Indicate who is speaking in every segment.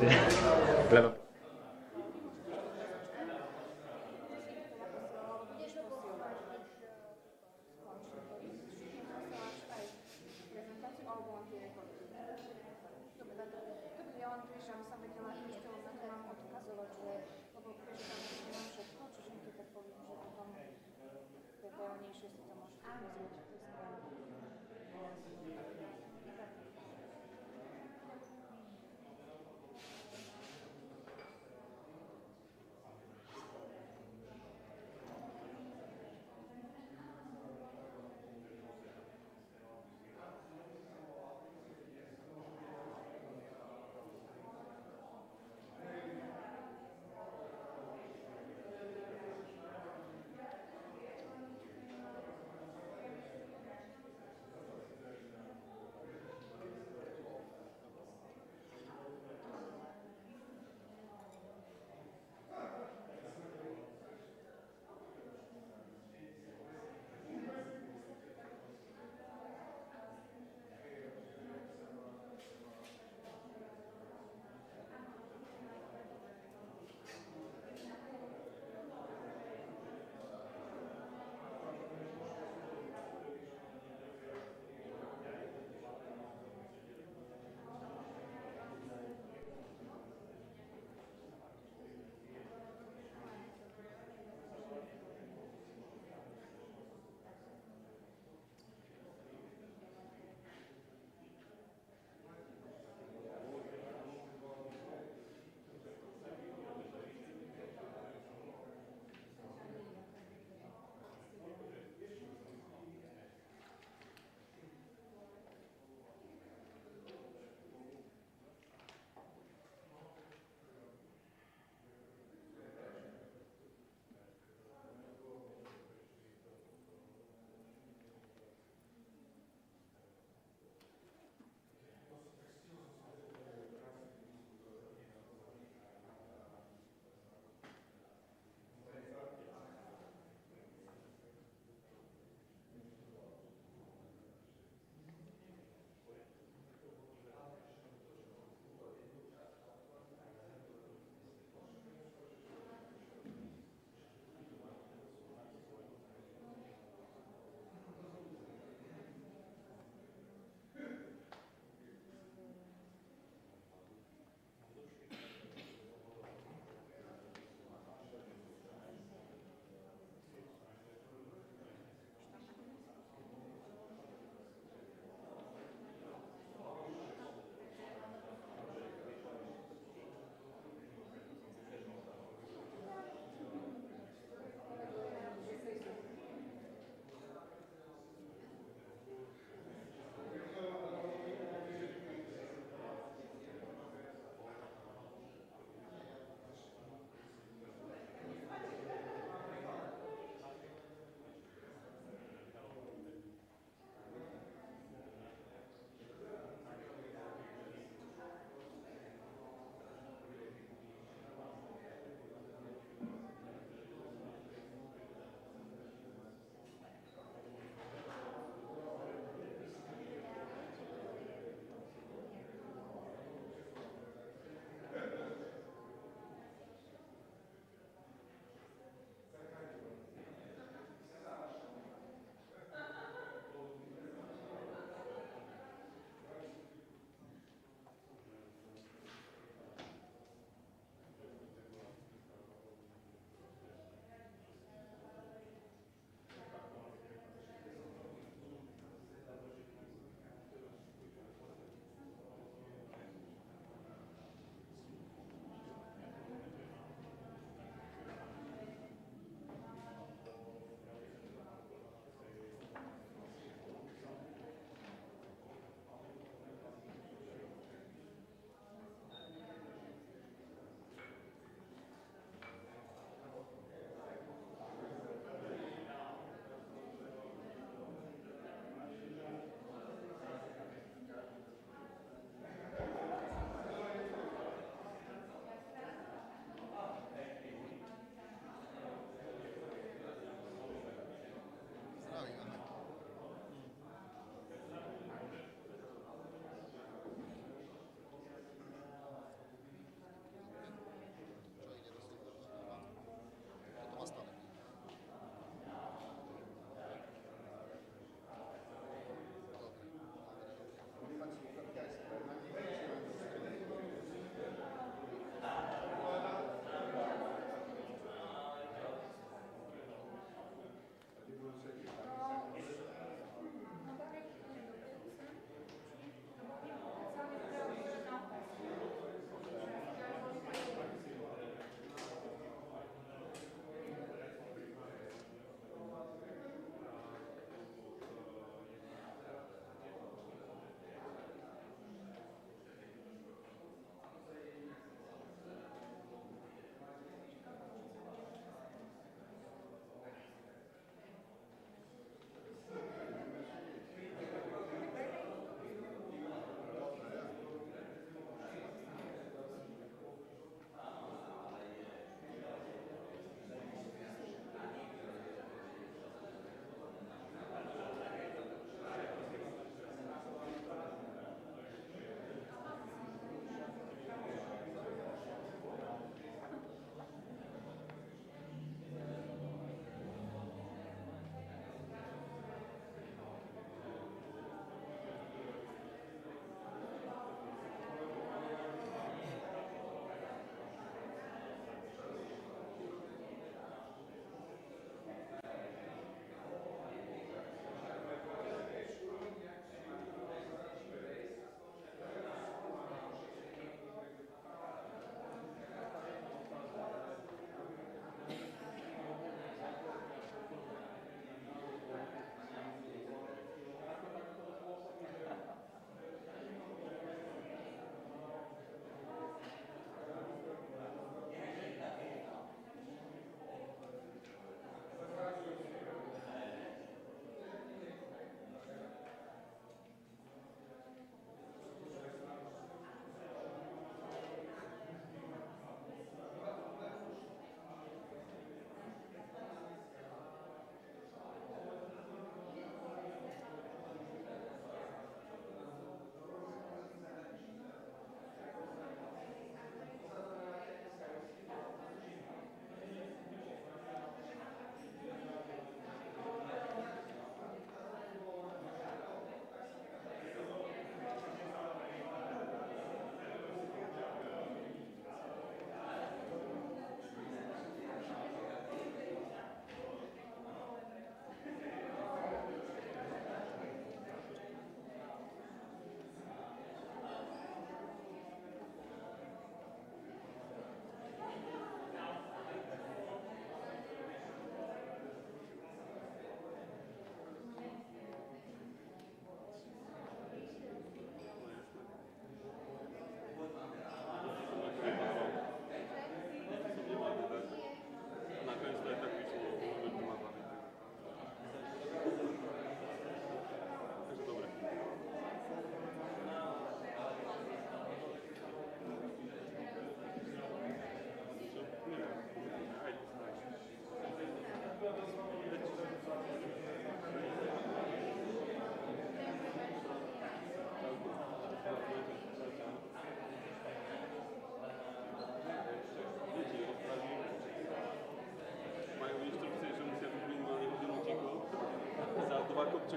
Speaker 1: Lebo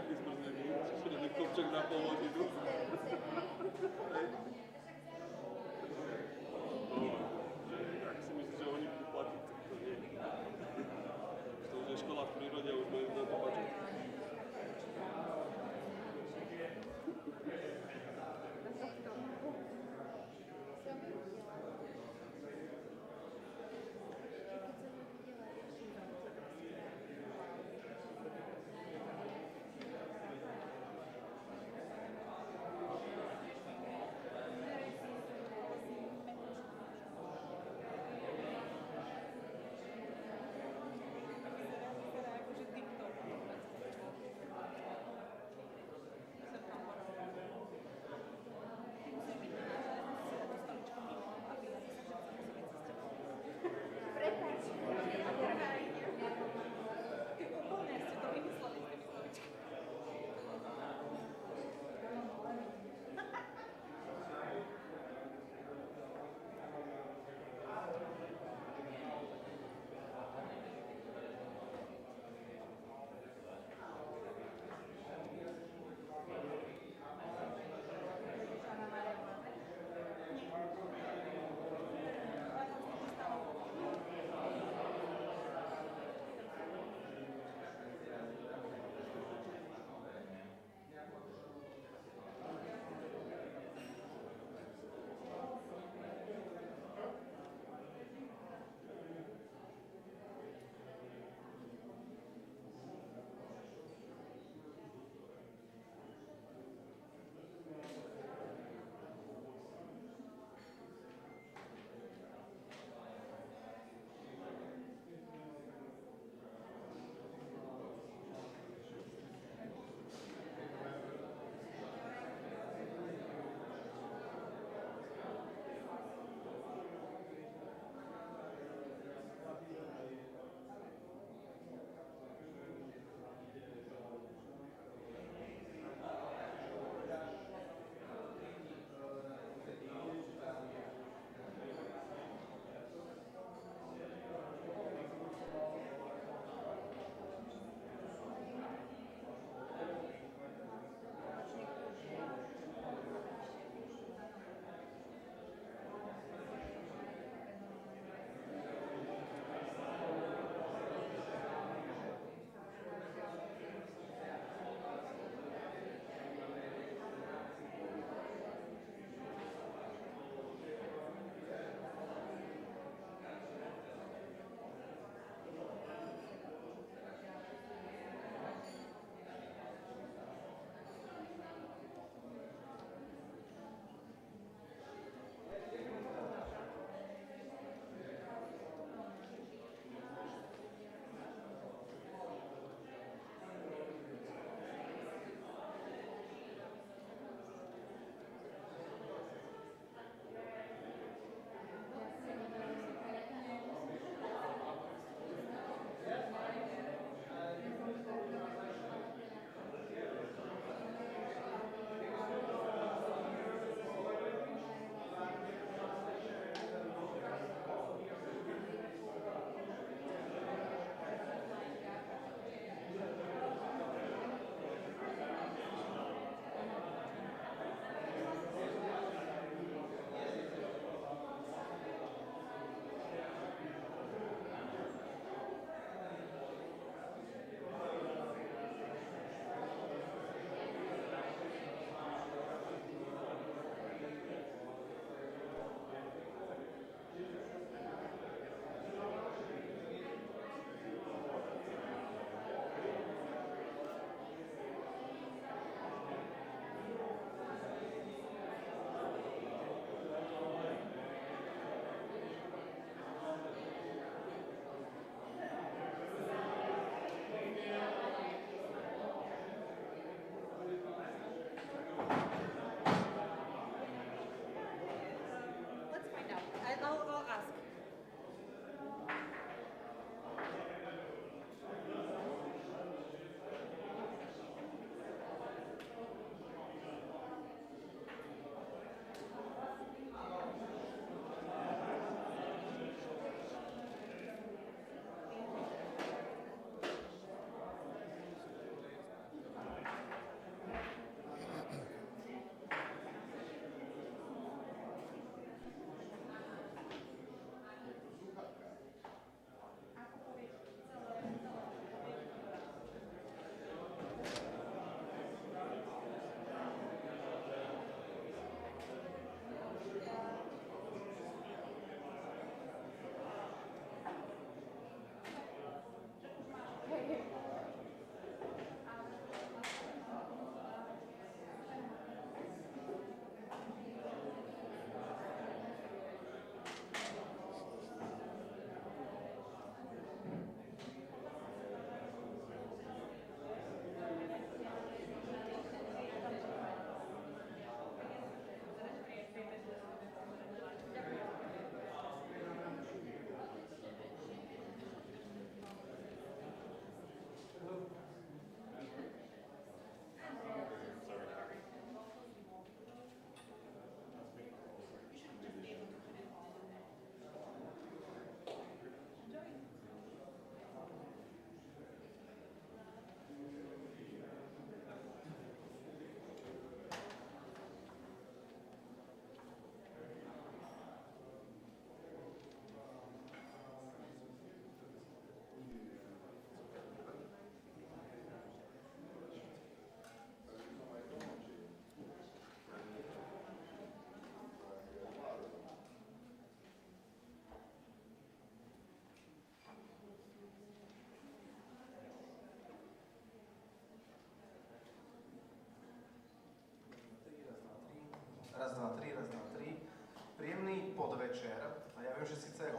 Speaker 1: nejaký zmrznený, ten kopček na pol hodinu. Ak si myslíš, že oni budú platiť, to nie. To už je škola v prírode a už budem na to pačiť.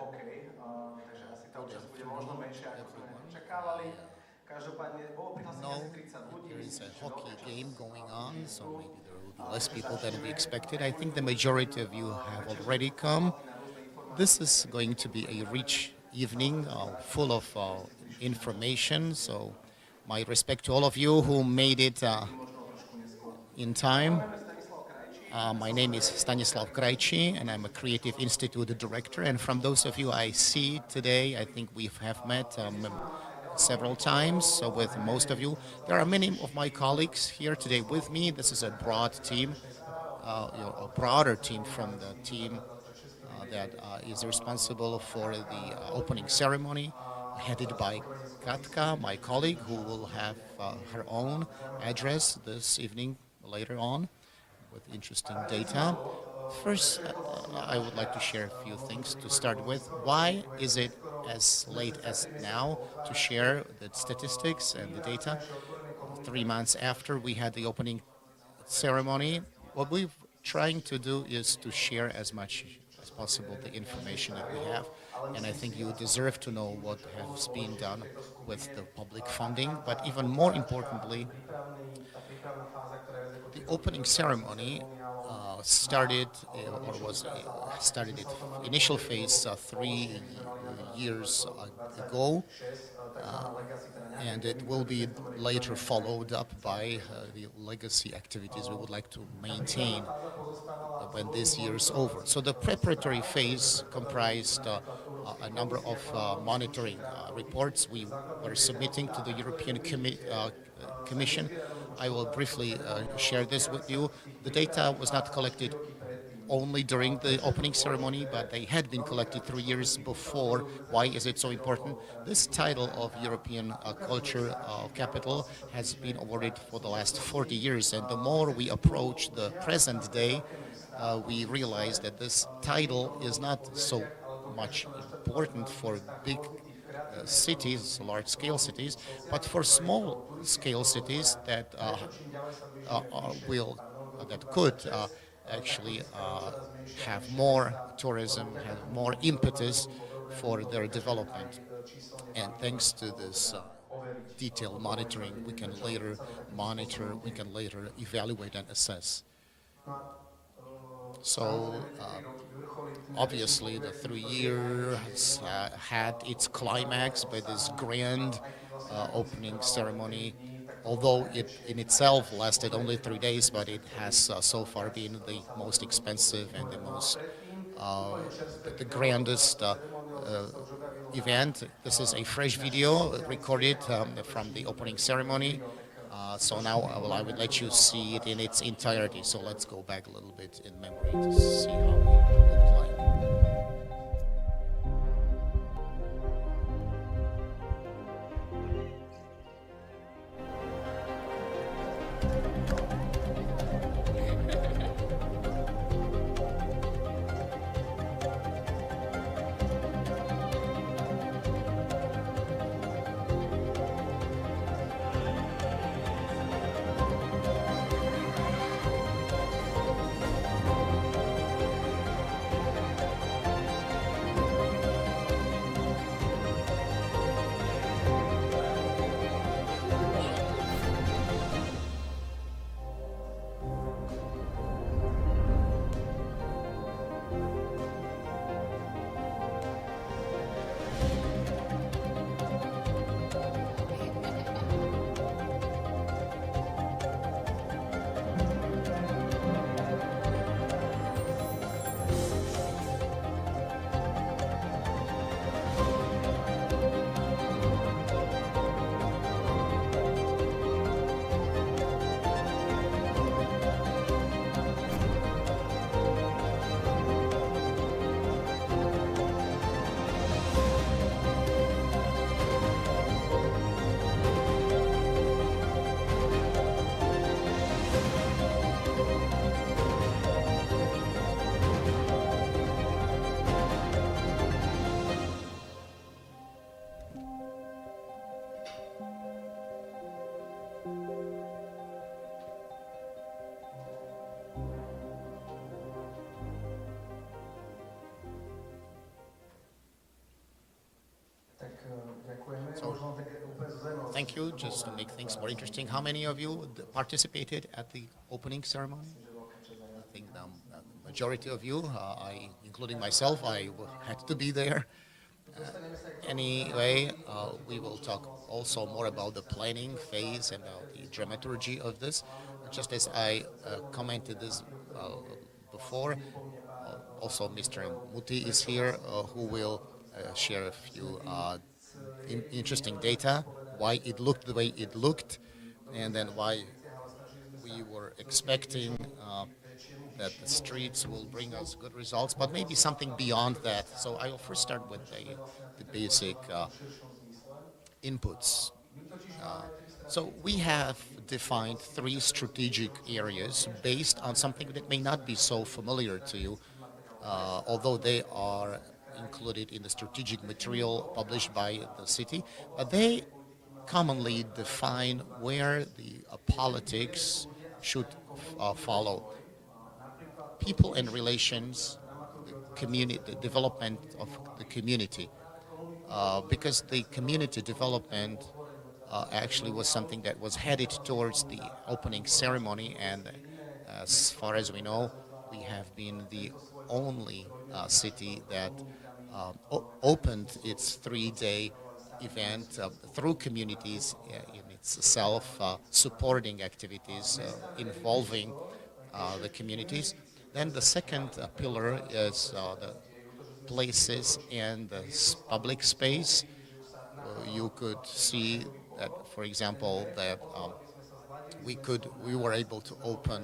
Speaker 2: hokej, takže asi tá
Speaker 3: Good
Speaker 2: účasť bude možno
Speaker 3: afternoon,
Speaker 2: menšia, ako sme
Speaker 3: everyone.
Speaker 2: čakávali. Každopádne bolo prihlásených
Speaker 3: No,
Speaker 2: asi 30 ľudí.
Speaker 3: there is a
Speaker 2: čiže
Speaker 3: hockey
Speaker 2: veľká časť
Speaker 3: game going on, so
Speaker 2: ministrov.
Speaker 3: maybe there will be less people than we expected. I think the majority of you have already come. This is going to be a rich evening, full of information. So, my respect to all of you who made it in time. My name is Stanislav Krajčí, and I'm a Creative Institute director. And from those of you I see today, I think we have met several times. So with most of you, there are many of my colleagues here today with me. This is a broad team, a broader team from the team that is responsible for the opening ceremony, headed by Katka, my colleague, who will have her own address this evening later on with interesting data. First, I would like to share a few things to start with. Why is it as late as now to share the statistics and the data? 3 months after we had the opening ceremony, what we're trying to do is to share as much as possible the information that we have. And I think you deserve to know what has been done with the public funding. But even more importantly, the opening ceremony started its initial phase 3 years ago, and it will be later followed up by the legacy activities we would like to maintain when this year is over. So the preparatory phase comprised a number of monitoring reports we were submitting to the European Commission. I will briefly share this with you. The data was not collected only during the opening ceremony, but they had been collected 3 years before. Why is it so important? This title of European Culture Capital has been awarded for the last 40 years, and the more we approach the present day, we realize that this title is not so much important for big cities, large-scale cities, but for small-scale cities that could actually have more tourism, have more impetus for their development. And thanks to this detailed monitoring, we can later monitor, we can later evaluate and assess. So obviously the 3 years had its climax by this grand opening ceremony. Although it in itself lasted only 3 days, but it has so far been the most expensive and the grandest event. This is a fresh video recorded from the opening ceremony. So now I will let you see it in its entirety. So let's go back a little bit in memory to see how it looked like. thank you. Just to make things more interesting, how many of you participated at the opening ceremony? I think the majority of you, including myself, had to be there. Anyway, we will talk also more about the planning phase and the dramaturgy of this. Just as I commented this before, also Mr. Muti is here, who will share a few interesting data, why it looked the way it looked, and then why we were expecting that the streets will bring us good results, but maybe something beyond that. So I will first start with the basic inputs. So we have defined three strategic areas based on something that may not be so familiar to you, although they are included in the strategic material published by the city. But they commonly define where the politics should follow. People and relations, the development of the community, because the community development actually was something that was headed towards the opening ceremony, and as far as we know, we have been the only city that opened its 3-day event through communities in its self-supporting activities involving the communities. Then the second pillar is the places and the public space. You could see that, for example, that we were able to open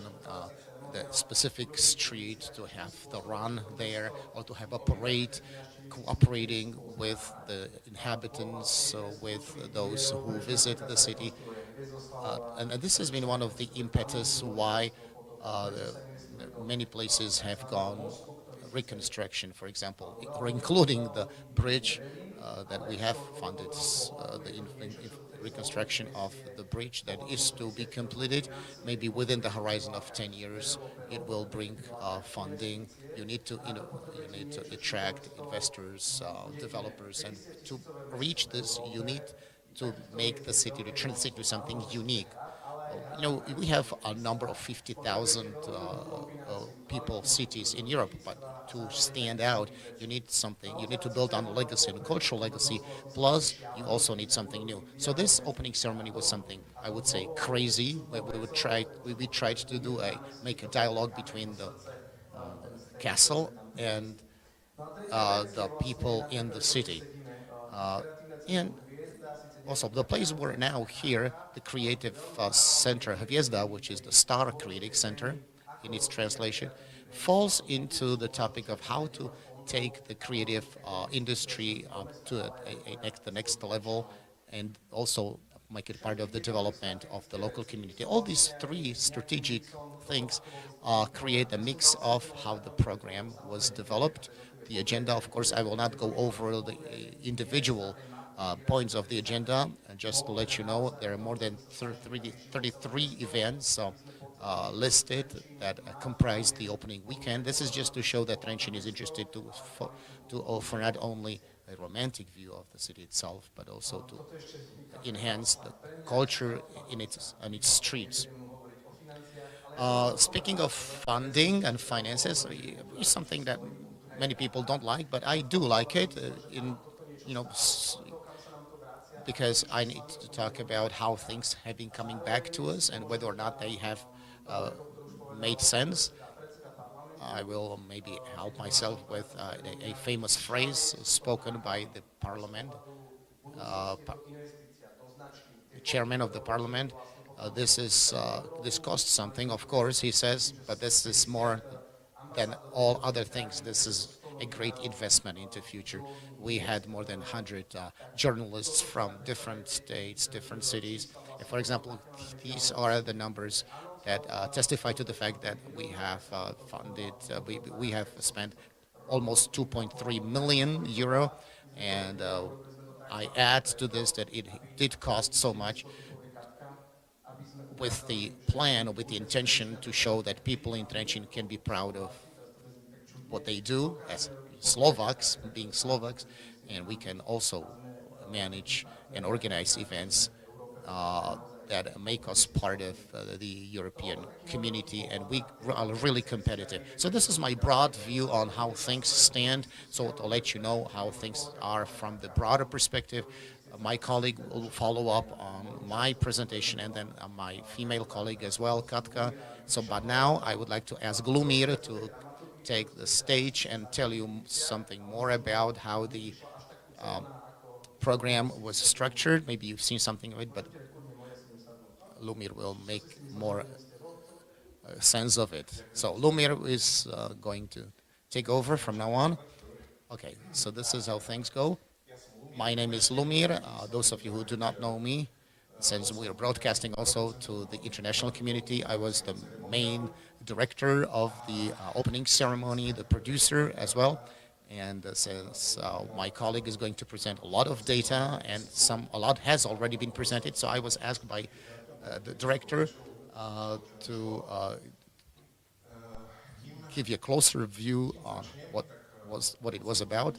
Speaker 3: the specific street to have the run there, or to have a parade, cooperating with the inhabitants, with those who visit the city. And this has been one of the impetus why many places have gone reconstruction, for example, or including the bridge that we have funded, the reconstruction of the bridge that is to be completed. Maybe within the horizon of 10 years, it will bring funding. You need to attract investors, developers, and to reach this, you need to make the city, to turn the city to something unique. We have a number of 50,000 people cities in Europe, but to stand out, you need something. You need to build on the legacy, the cultural legacy. Plus, you also need something new. So this opening ceremony was something I would say crazy. We tried to make a dialogue between the castle and the people in the city, and also, the place we're now here, the Creative Center Hviezda, which is the Star Creative Center in its translation, falls into the topic of how to take the creative industry to the next level, and also make it part of the development of the local community. All these three strategic things create a mix of how the program was developed. The agenda, of course, I will not go over the individual points of the agenda. And just to let you know, there are more than 33 events listed that comprise the opening weekend. This is just to show that Trenčín is interested to offer not only a romantic view of the city itself, but also to enhance the culture in its streets. Speaking of funding and finances, it's something that many people don't like, but I do like it. Because I need to talk about how things have been coming back to us and whether or not they have made sense. I will maybe help myself with a famous phrase spoken by the parliament, the chairman of the parliament. This costs something, of course, he says, but this is more than all other things. This is a great investment into future. We had more than 100 journalists from different states, different cities. And for example, these are the numbers that testify to the fact that we have funded, we have spent almost 2.3 million euro, and I add to this that it did cost so much with the plan, with the intention to show that people in Trenčín can be proud of what they do as Slovaks, being Slovaks, and we can also manage and organize events that make us part of the European community, and we are really competitive. So this is my broad view on how things stand. So to let you know how things are from the broader perspective, my colleague will follow up on my presentation, and then my female colleague as well, Katka. So, but now I would like to ask Lumir to take the stage and tell you something more about how the program was structured. Maybe you've seen something of it, but Lumir will make more sense of it. So Lumir is going to take over from now on. Okay, so this is how things go. My name is Lumir. Those of you who do not know me, since we are broadcasting also to the international community, I was the main director of the opening ceremony, the producer as well. And since my colleague is going to present a lot of data, and a lot has already been presented, so I was asked by the director to give you a closer view on what it was about.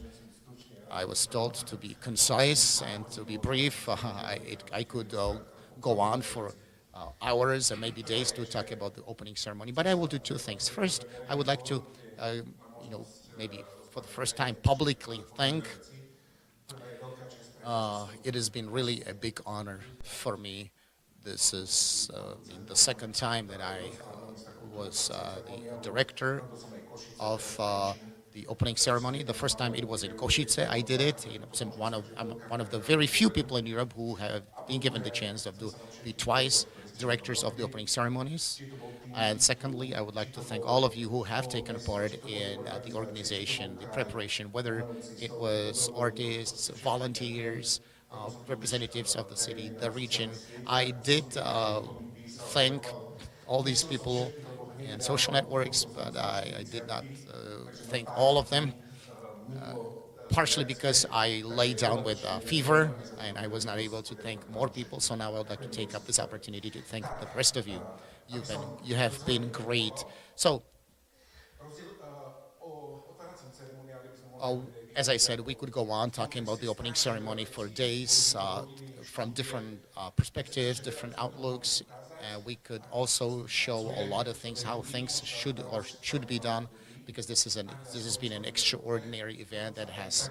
Speaker 3: I was told to be concise and to be brief. I could go on for hours and maybe days to talk about the opening ceremony, but I will do two things. First, I would like to, maybe for the first time publicly thank. It has been really a big honor for me. This is the second time that I was the director of the opening ceremony. The first time it was in Košice. I did it. I'm one of the very few people in Europe who have been given the chance to be twice directors of the opening ceremonies. And secondly, I would like to thank all of you who have taken part in the organization, the preparation, whether it was artists, volunteers, representatives of the city, the region. I did thank all these people in social networks, but I did not thank all of them, partially because I lay down with fever and I was not able to thank more people. So now I would like to take up this opportunity to thank the rest of you. You have been great. So, as I said, we could go on talking about the opening ceremony for days from different perspectives, different outlooks. We could also show a lot of things, how things should be done, because this has been an extraordinary event that has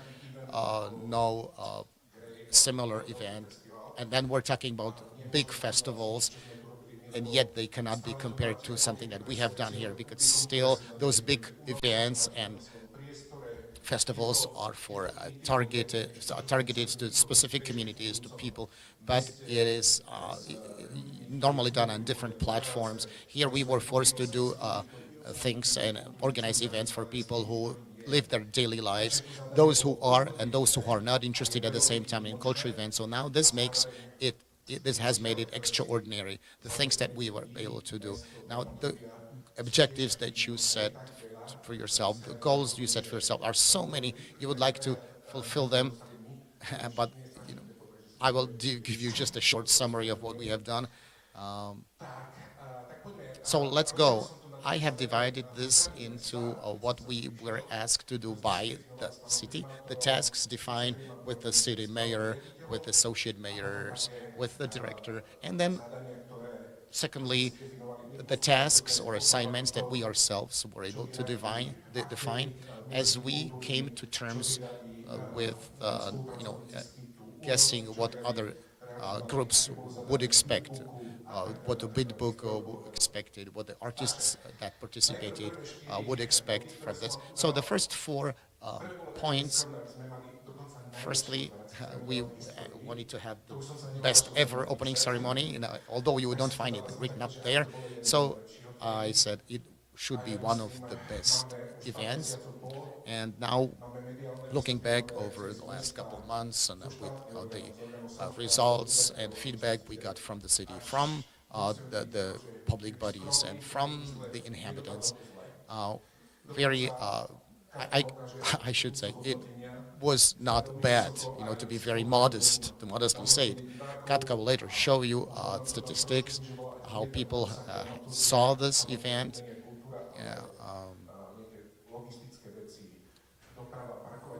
Speaker 3: no similar event. And then we're talking about big festivals, and yet they cannot be compared to something that we have done here, because still those big events and festivals are for targeted to specific communities, to people, but it is normally done on different platforms. Here we were forced to do things and organize events for people who live their daily lives, those who are and those who are not interested at the same time in cultural events. So now this makes it, this has made it extraordinary, the things that we were able to do. Now the objectives that you set for yourself, the goals you set for yourself are so many. You would like to fulfill them, but I will give you just a short summary of what we have done. So let's go. I have divided this into what we were asked to do by the city, the tasks defined with the city mayor, with the associate mayors, with the director, and then secondly, the tasks or assignments that we ourselves were able to define as we came to terms with, guessing what other groups would expect, what the bid book expected, what the artists that participated would expect from this. So the first 4 points, firstly, we wanted to have the best ever opening ceremony, although you don't find it written up there. So I said it should be one of the best events. And now, looking back over the last couple of months and with the results and feedback we got from the city, from the public bodies and from the inhabitants, I should say, it was not bad, to be very modest, to modestly say it. Katka will later show you statistics, how people saw this event.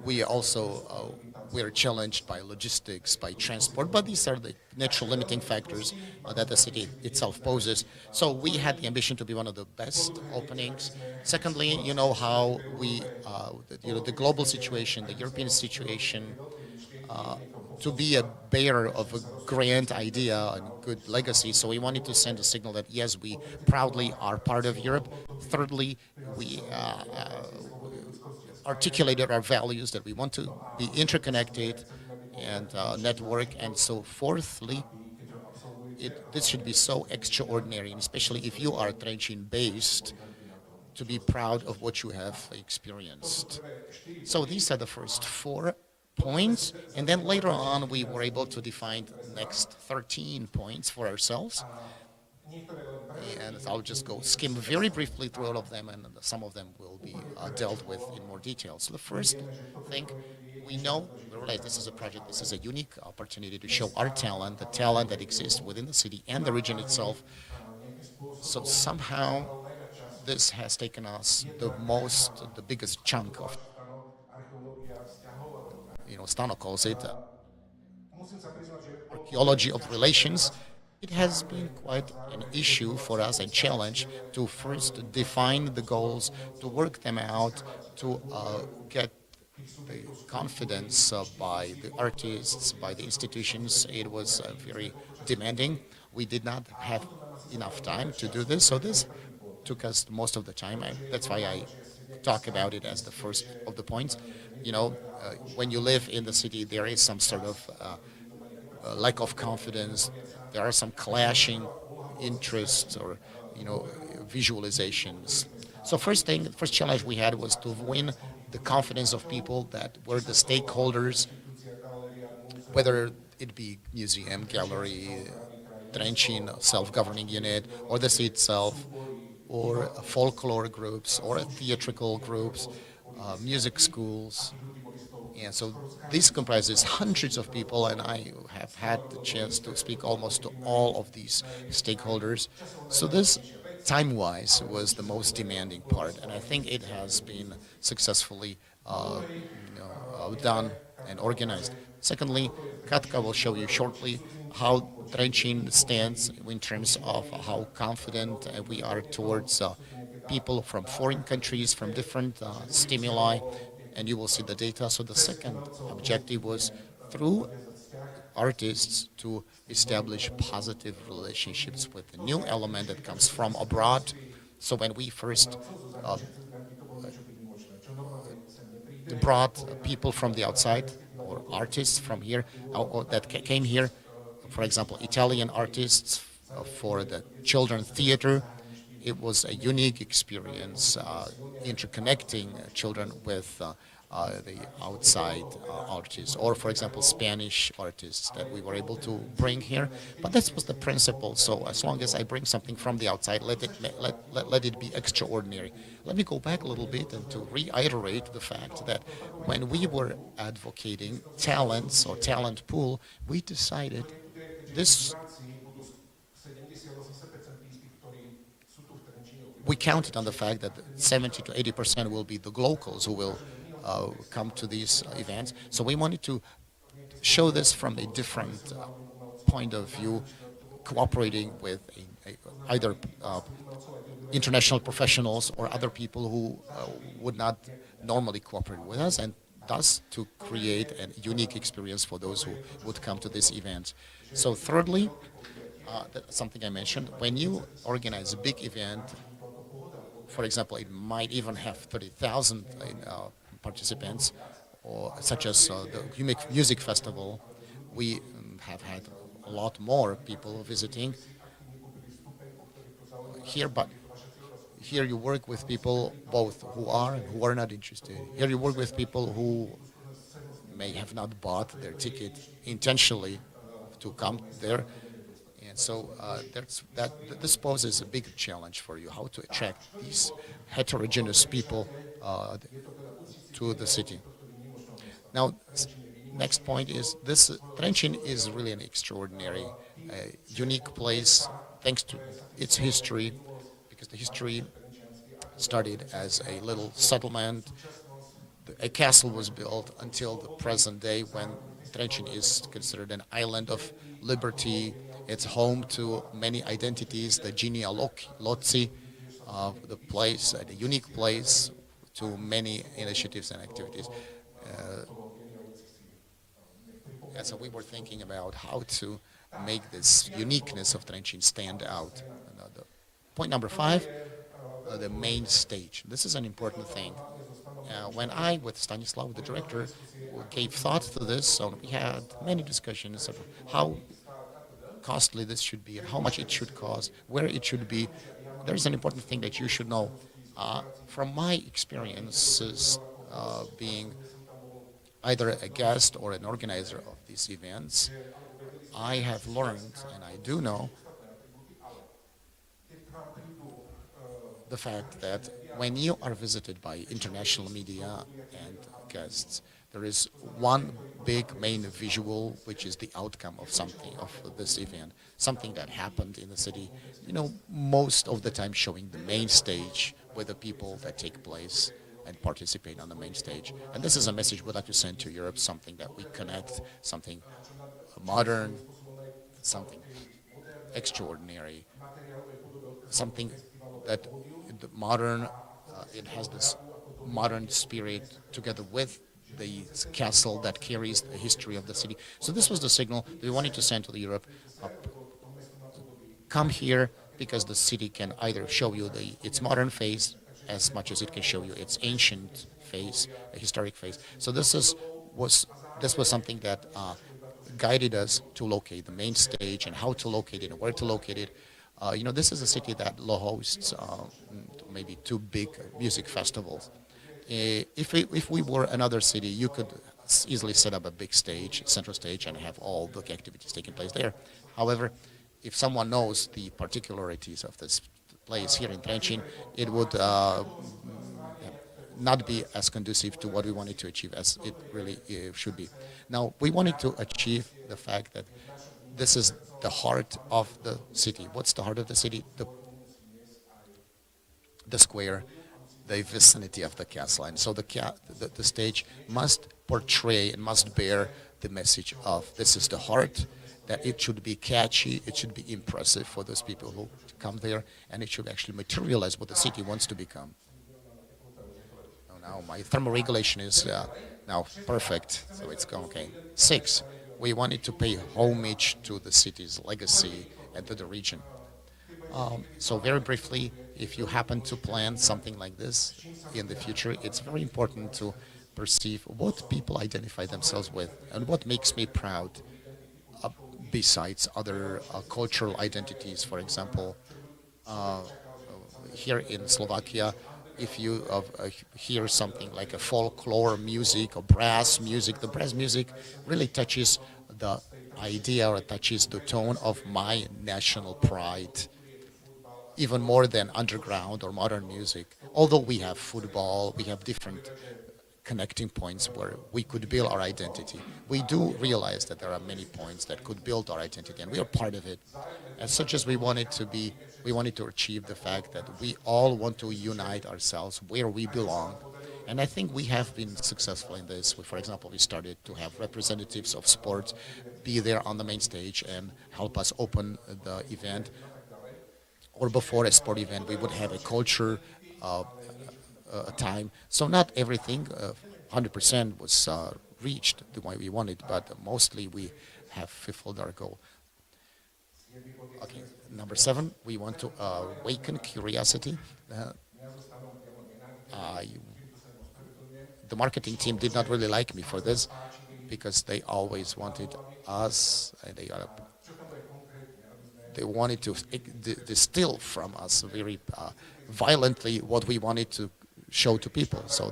Speaker 3: We also we're challenged by logistics, by transport, but these are the natural limiting factors that the city itself poses. So we had the ambition to be one of the best openings. Secondly, you know how the global situation, the European situation, to be a bearer of a grand idea and good legacy. So we wanted to send a signal that yes, we proudly are part of Europe. Thirdly, we articulated our values that we want to be interconnected and network. And so fourthly, this should be so extraordinary, and especially if you are Trenčín based, to be proud of what you have experienced. So these are the first 4 points, and then later on we were able to define the next 13 points for ourselves. And I'll just go skim very briefly through all of them, and some of them will be dealt with in more detail. So the first thing, we realize this is a project, this is a unique opportunity to show our talent, the talent that exists within the city and the region itself. So somehow this has taken us the biggest chunk of, Stano calls it archaeology of relations. It has been quite an issue for us, a challenge, to first define the goals, to work them out, to get the confidence by the artists, by the institutions. It was very demanding. We did not have enough time to do this, so this took us most of the time. That's why I talk about it as the first of the points. When you live in the city, there is some sort of lack of confidence. There are some clashing interests or, visualizations. So first challenge we had was to win the confidence of people that were the stakeholders, whether it be museum, gallery, Trenčín self-governing unit, or the city itself, or folklore groups, or theatrical groups, music schools. And so this comprises hundreds of people, and I have had the chance to speak almost to all of these stakeholders. So this, time-wise, was the most demanding part, and I think it has been successfully done and organized. Secondly, Katka will show you shortly how Trenčín stands in terms of how confident we are towards people from foreign countries, from different stimuli, and you will see the data. So the second objective was through artists to establish positive relationships with a new element that comes from abroad. So when we first brought people from the outside, or artists from here that came here, for example, Italian artists for the children's theater, it was a unique experience, interconnecting children with the outside artists, or for example Spanish artists that we were able to bring here. But this was the principle. So as long as I bring something from the outside, let it be extraordinary. Let me go back a little bit and to reiterate the fact that when we were advocating talents or talent pool, we decided this. We counted on the fact that 70 to 80% will be the locals who will come to these events. So we wanted to show this from a different point of view, cooperating with either international professionals or other people who would not normally cooperate with us, and thus to create a unique experience for those who would come to this event. So thirdly, that's something I mentioned, when you organize a big event, for example, it might even have 30,000 participants, or such as the Music Festival. We have had a lot more people visiting here, but here you work with people both who are and who are not interested. Here you work with people who may have not bought their ticket intentionally to come there. And so this poses a big challenge for you, how to attract these heterogeneous people to the city. Now, next point is this: Trenčín is really an extraordinary, unique place, thanks to its history, because the history started as a little settlement. a castle was built until the present day when Trenčín is considered an island of liberty. It's home to many identities, the genealogy of the place, a unique place to many initiatives and activities. And so we were thinking about how to make this uniqueness of Trenčín stand out. Point number 5, the main stage. This is an important thing. When I, with Stanislav, the director, gave thought to this, so we had many discussions of how costly this should be and how much it should cost, where it should be. There's an important thing that you should know. From my experiences being either a guest or an organizer of these events, I have learned, and I do know, the fact that when you are visited by international media and guests, there is one big main visual, which is the outcome of something, of this event, something that happened in the city, most of the time showing the main stage with the people that take place and participate on the main stage. And this is a message we'd like to send to Europe, something that we connect, something modern, something extraordinary, something that the modern, it has this modern spirit together with the castle that carries the history of the city. So this was the signal that we wanted to send to the Europe. Come here because the city can either show you its modern face as much as it can show you its ancient face, a historic face. So this was something that guided us to locate the main stage and how to locate it and where to locate it. This is a city that hosts maybe 2 big music festivals. If we were another city, you could easily set up a big stage, central stage, and have all the activities taking place there. However, if someone knows the particularities of this place here in Trenčín, it would not be as conducive to what we wanted to achieve as it really should be. Now, we wanted to achieve the fact that this is the heart of the city. What's the heart of the city? The square, the vicinity of the castle. And so the stage must portray and must bear the message of this is the heart, that it should be catchy, it should be impressive for those people who come there, and it should actually materialize what the city wants to become. Oh, now my thermoregulation is now perfect, so it's going okay. 6, we wanted to pay homage to the city's legacy and to the region. So very briefly, if you happen to plan something like this in the future, it's very important to perceive what people identify themselves with and what makes me proud, besides other cultural identities. For example, here in Slovakia, if you hear something like a folklore music or brass music, the brass music really touches the idea or touches the tone of my national pride, even more than underground or modern music. Although we have football, we have different connecting points where we could build our identity. We do realize that there are many points that could build our identity, and we are part of it. As such as we wanted to achieve the fact that we all want to unite ourselves where we belong. And I think we have been successful in this. For example, we started to have representatives of sports be there on the main stage and help us open the event. Or before a sport event, we would have a culture time. So not everything, 100% was reached the way we wanted, but mostly we have fulfilled our goal. Okay, number 7, we want to awaken curiosity. The marketing team did not really like me for this because they always wanted us, and they wanted to distill from us very violently what we wanted to show to people. So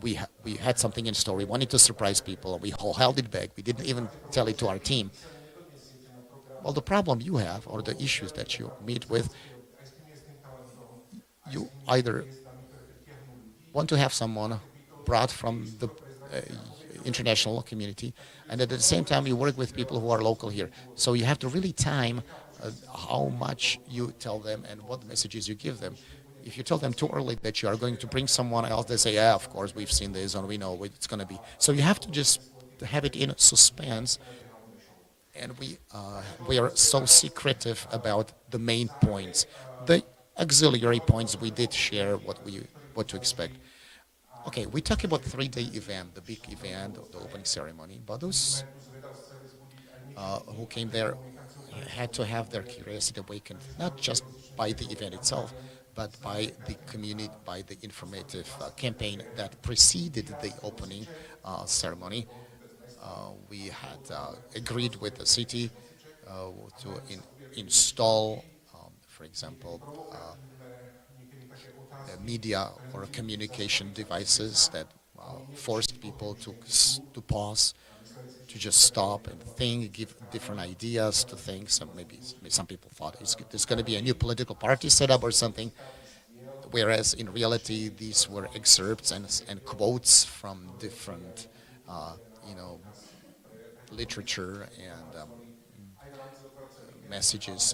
Speaker 3: we had something in store. We wanted to surprise people. We held it back. We didn't even tell it to our team. Well, the problem you have, or the issues that you meet with, you either want to have someone brought from the international community, and at the same time you work with people who are local here. So you have to really time how much you tell them and what messages you give them. If you tell them too early that you are going to bring someone else, they say, yeah, of course, we've seen this and we know what it's going to be. So you have to just have it in suspense. And we are so secretive about the main points. The auxiliary points we did share what to expect. Okay, we talk about 3-day event, the big event, the opening ceremony. But those who came there had to have their curiosity awakened, not just by the event itself, but by the community, by the informative campaign that preceded the opening ceremony. We had agreed with the city to install, for example, media or communication devices that forced people to pause, to just stop and think, give different ideas to things. So maybe some people thought there's going to be a new political party set up or something, whereas in reality these were excerpts and quotes from different, literature and messages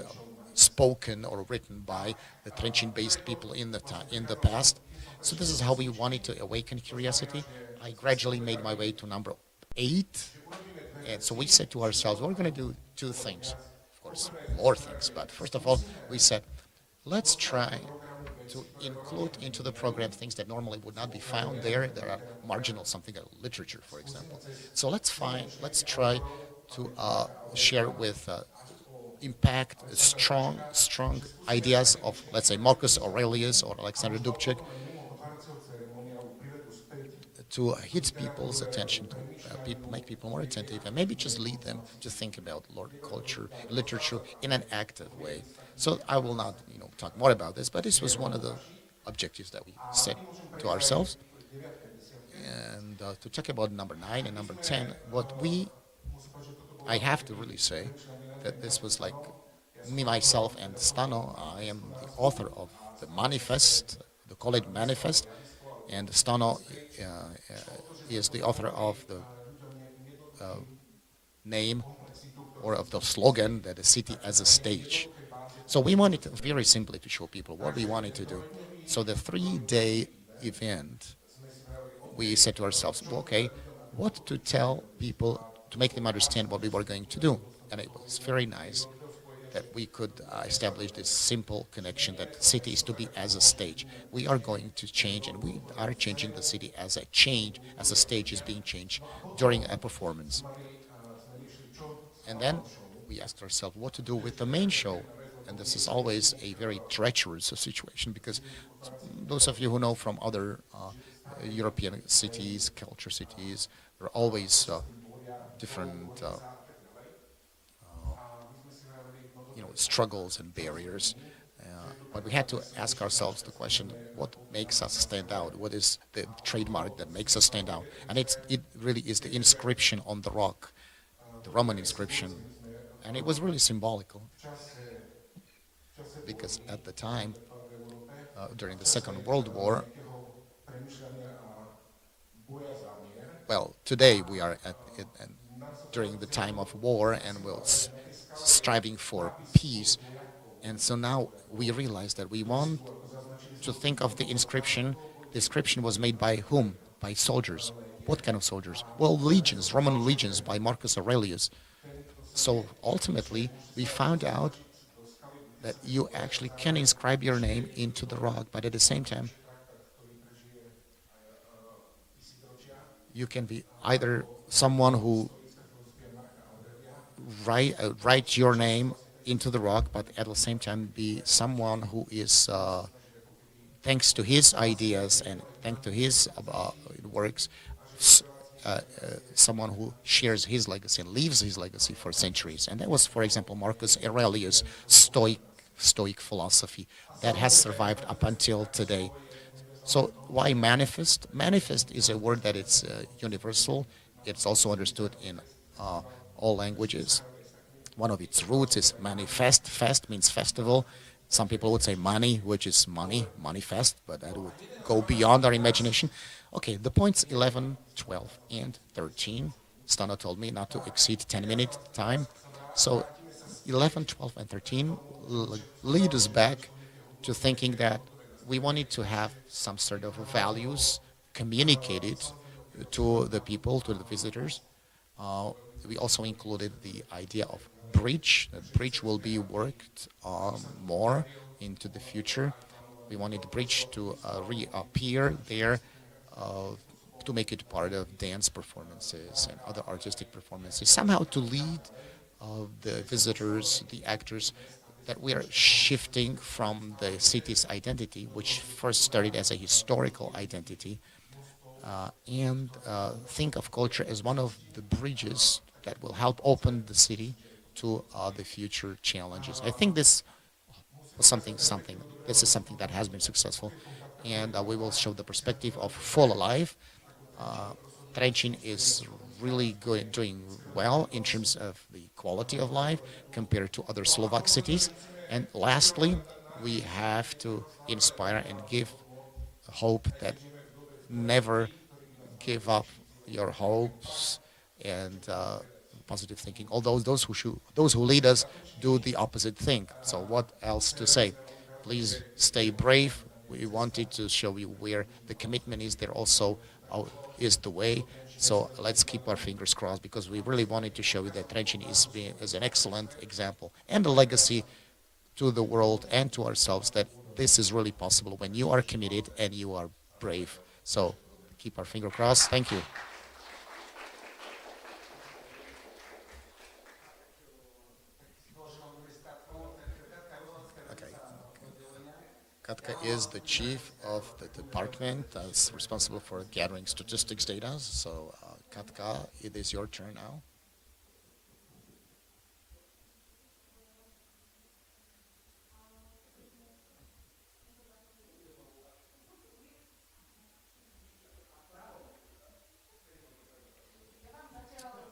Speaker 3: spoken or written by the Trenčín-based people in the past. So this is how we wanted to awaken curiosity. I gradually made my way to number 8. And so we said to ourselves, we're going to do 2 things. Of course, more things. But first of all, we said, let's try to include into the program things that normally would not be found there. There are marginal, something like literature, for example. So let's try to share with impact strong ideas of, let's say, Marcus Aurelius or Alexander Dubček, to hit people's attention, to make people more attentive, and maybe just lead them to think about culture, literature in an active way. So I will not, talk more about this, but this was one of the objectives that we set to ourselves. And to talk about number 9 and number 10, I have to really say that this was like me, myself, and Stano. I am the author of the manifest, the college manifest, and Stano is the author of the name or of the slogan that the city as a stage. So we wanted to, very simply, to show people what we wanted to do. So the 3-day event, we said to ourselves, well, okay, what to tell people to make them understand what we were going to do. And it was very nice that we could establish this simple connection that the city is to be as a stage. We are going to change, and we are changing the city as a stage is being changed during a performance. And then we asked ourselves what to do with the main show. And this is always a very treacherous situation, because those of you who know from other European cities, culture cities, there are always different struggles and barriers. But we had to ask ourselves the question, what makes us stand out? What is the trademark that makes us stand out? And it really is the inscription on the rock, the Roman inscription. And it was really symbolical, because at the time, during the Second World War, well, today we are during the time of war, and we're striving for peace. And so now we realize that we want to think of the inscription. The inscription was made by whom? By soldiers. What kind of soldiers? Well, legions, Roman legions by Marcus Aurelius. So ultimately, we found out that you actually can inscribe your name into the rock, but at the same time, you can be either someone who writes your name into the rock, but at the same time be someone who is, thanks to his ideas and thanks to his works, someone who shares his legacy and leaves his legacy for centuries. And that was, for example, Marcus Aurelius' Stoic philosophy that has survived up until today. So why manifest? Manifest is a word that it's universal. It's also understood in all languages. One of its roots is manifest. Fest means festival. Some people would say money, which is money, manifest, but that would go beyond our imagination. Okay, the points 11, 12, and 13. Stano told me not to exceed 10-minute time. So 11, 12, and 13 lead us back to thinking that we wanted to have some sort of values communicated to the people, to the visitors. Uh, we also included the idea of bridge. The bridge will be worked more into the future. We wanted the bridge to reappear there, uh, to make it part of dance performances and other artistic performances, somehow to lead the visitors, the actors, that we are shifting from the city's identity, which first started as a historical identity, and think of culture as one of the bridges that will help open the city to the future challenges. I think this was something. This is something that has been successful, and we will show the perspective of full alive. Trenčín is really good, doing well in terms of the quality of life compared to other Slovak cities. And lastly, we have to inspire and give hope that never give up your hopes and positive thinking. Although those who lead us do the opposite thing. So what else to say? Please stay brave. We wanted to show you where the commitment is. There also is the way. So let's keep our fingers crossed, because we really wanted to show you that Trenčín is an excellent example and a legacy to the world and to ourselves, that this is really possible when you are committed and you are brave. So keep our finger crossed. Thank you. Okay. Katka is the chief of the department that's responsible for gathering statistics data. So, Katka, it is your turn now.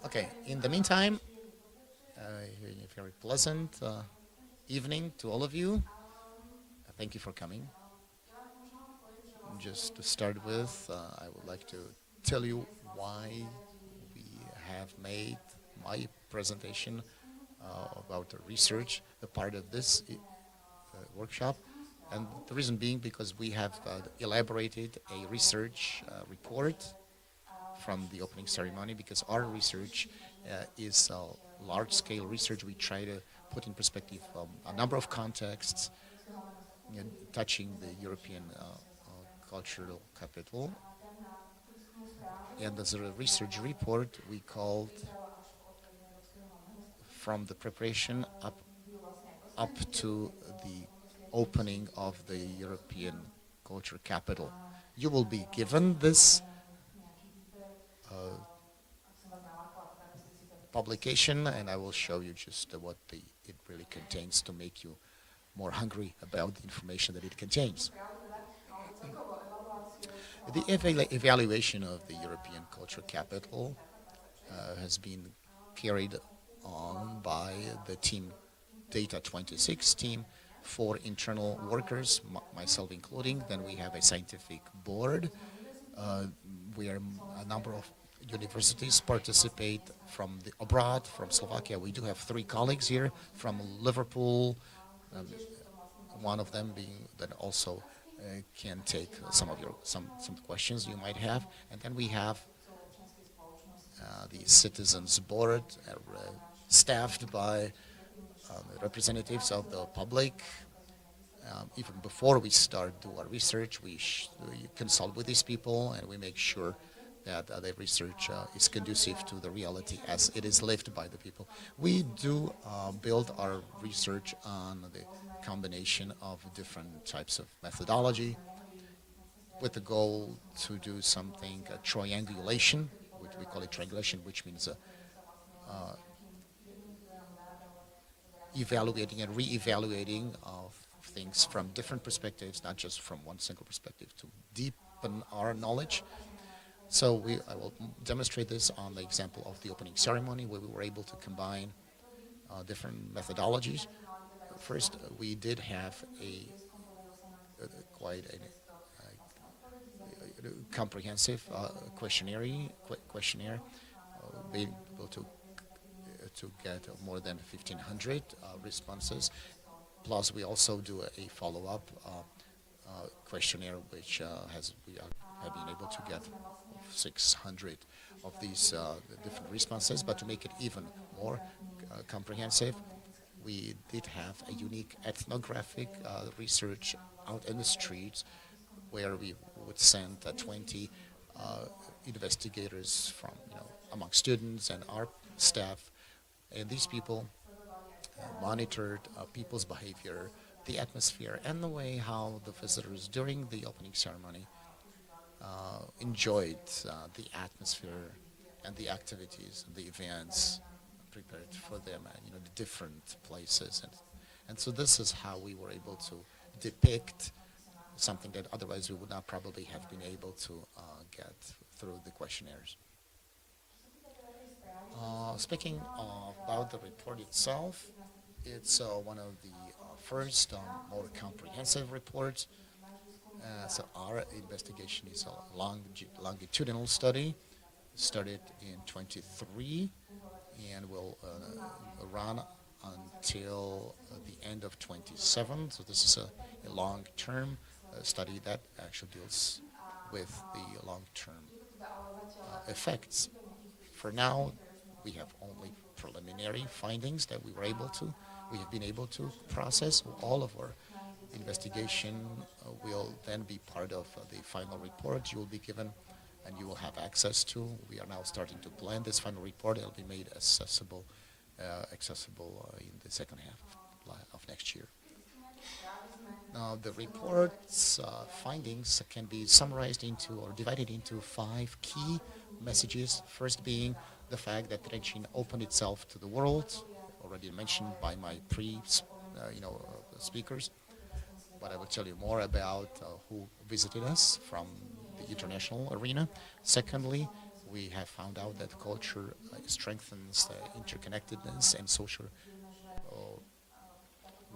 Speaker 3: Okay, in the meantime, a very pleasant evening to all of you. Thank you for coming. Just to start with, I would like to tell you why we have made my presentation about the research a part of this workshop. And the reason being because we have elaborated a research report from the opening ceremony, because our research is large-scale research. We try to put in perspective a number of contexts touching the European cultural capital. And as a research report, we called from the preparation up to the opening of the European culture capital. You will be given this publication, and I will show you just what it really contains to make you more hungry about the information that it contains. The evaluation of the European Cultural Capital has been carried on by the team Data 26 team, 4 internal workers, myself including. Then we have a scientific board. We are a number of universities participate from abroad, from Slovakia. We do have 3 colleagues here from Liverpool, one of them being that also can take some questions you might have. And then we have the Citizens Board, staffed by representatives of the public. Even before we start do our research, we consult with these people, and we make sure that the research is conducive to the reality as it is lived by the people. We do build our research on the combination of different types of methodology with the goal to do something, a triangulation, which we call it triangulation, which means evaluating and re-evaluating of things from different perspectives, not just from one single perspective, to deepen our knowledge. So I will demonstrate this on the example of the opening ceremony, where we were able to combine different methodologies. First, we did have quite a comprehensive questionnaire, being able to get more than 1,500 responses. Plus, we also do a follow-up questionnaire, which have been able to get 600 of these different responses. But to make it even more comprehensive, we did have a unique ethnographic research out in the streets, where we would send 20 investigators from, among students and our staff, and these people monitored people's behavior, the atmosphere, and the way how the visitors during the opening ceremony enjoyed the atmosphere and the activities and the events prepared for them, and the different places, and so this is how we were able to depict something that otherwise we would not probably have been able to get through the questionnaires. Speaking about the report itself, it's one of the first more comprehensive reports. So our investigation is a longitudinal study, started in 23 and will run until the end of 27. So this is a long-term study that actually deals with the long-term effects. For now, we have only preliminary findings that we have been able to process. All of our investigation will then be part of the final report you will be given and you will have access to. We are now starting to plan this final report. It will be made accessible in the second half of next year. Now, the report's findings can be summarized into or divided into 5 key messages. First being the fact that Trenčín opened itself to the world, already mentioned by my speakers. But I will tell you more about who visited us from the international arena. Secondly, we have found out that culture strengthens interconnectedness and social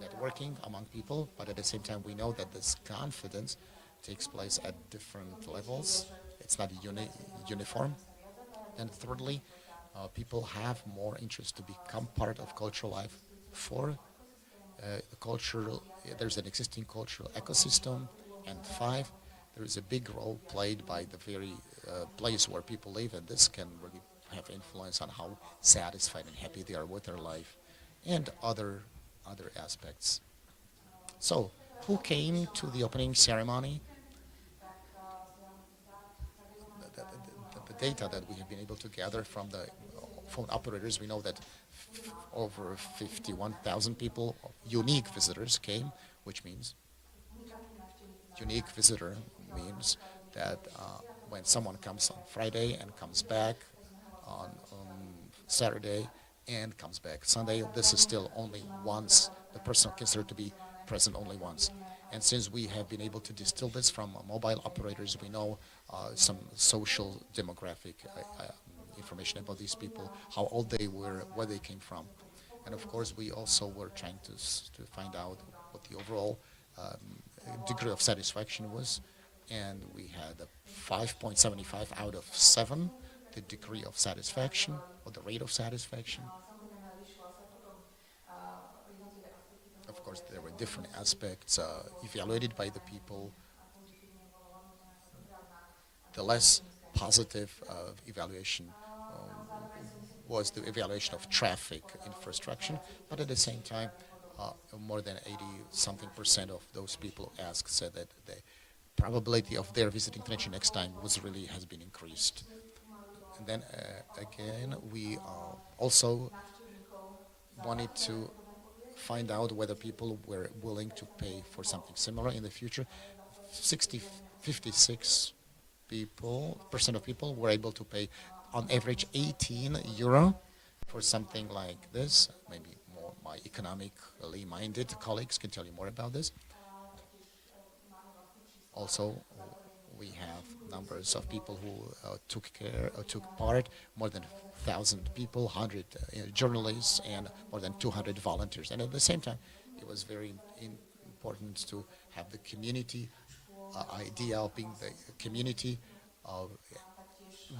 Speaker 3: networking among people, but at the same time we know that this confidence takes place at different levels. It's not uniform. And thirdly, people have more interest to become part of cultural life. There's an existing cultural ecosystem. And 5, there is a big role played by the very place where people live, and this can really have influence on how satisfied and happy they are with their life and other aspects. So, who came to the opening ceremony? The data that we have been able to gather from the phone operators, we know that over 51,000 people, unique visitors came, which means unique visitor means that when someone comes on Friday and comes back on Saturday and comes back Sunday, this is still only once. The person considered to be present only once. And since we have been able to distill this from mobile operators, we know some social demographic information about these people, how old they were, where they came from. And of course, we also were trying to find out what the overall degree of satisfaction was. And we had a 5.75 out of 7, the degree of satisfaction or the rate of satisfaction. Of course, there were different aspects evaluated by the people. The less positive evaluation was the evaluation of traffic infrastructure, but at the same time, more than 80-something% of those people asked said that the probability of their visiting Trenčín next time has been increased. And then again, we also wanted to find out whether people were willing to pay for something similar in the future. 56% of people were able to pay on average €18 for something like this. Maybe more my economically minded colleagues can tell you more about this. Also, we have numbers of people who took part, more than 1,000 people, 100 journalists, and more than 200 volunteers. And at the same time, it was very important to have the community idea of being the community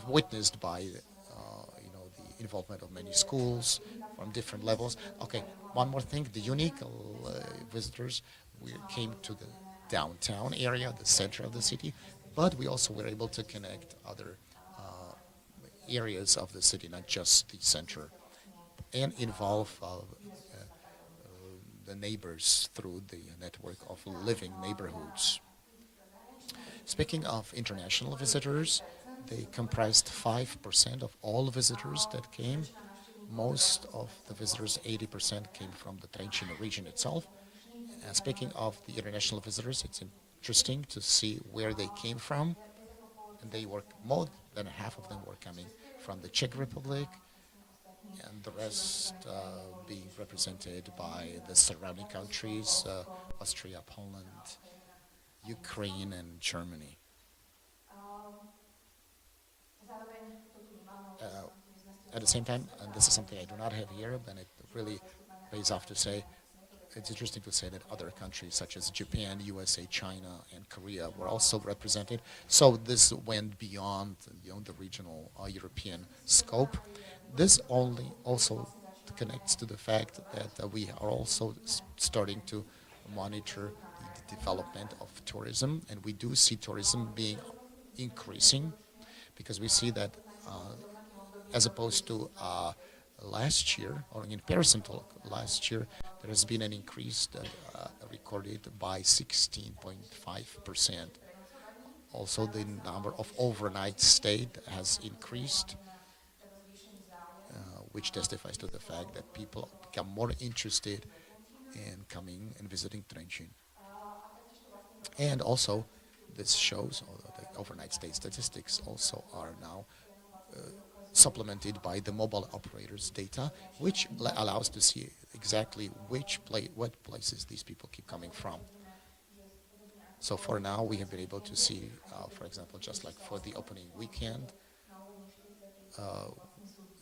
Speaker 3: witnessed by the involvement of many schools from different levels. Okay, one more thing: the unique visitors came to the downtown area, the center of the city, but we also were able to connect other areas of the city, not just the center, and involve the neighbors through the network of living neighborhoods. Speaking of international visitors, they comprised 5% of all visitors that came. Most of the visitors, 80%, came from the Trenčín region itself. Speaking of the international visitors, it's interesting to see where they came from. And they were, more than half of them were coming from the Czech Republic, and the rest being represented by the surrounding countries, Austria, Poland, Ukraine, and Germany. At the same time, and this is something I do not have here, then it really pays off to say, it's interesting to say that other countries such as Japan, USA, China, and Korea were also represented. So this went beyond the regional European scope. This only also connects to the fact that we are also starting to monitor the development of tourism, and we do see tourism being increasing, because we see that as opposed to last year, or in comparison to last year, there has been an increase that recorded by 16.5%. Also, the number of overnight stay has increased, which testifies to the fact that people become more interested in coming and visiting Trenčín. And also, this shows, although the overnight stay statistics also are now supplemented by the mobile operators' data, which allows to see exactly what places these people keep coming from. So for now, we have been able to see, for example, just like for the opening weekend,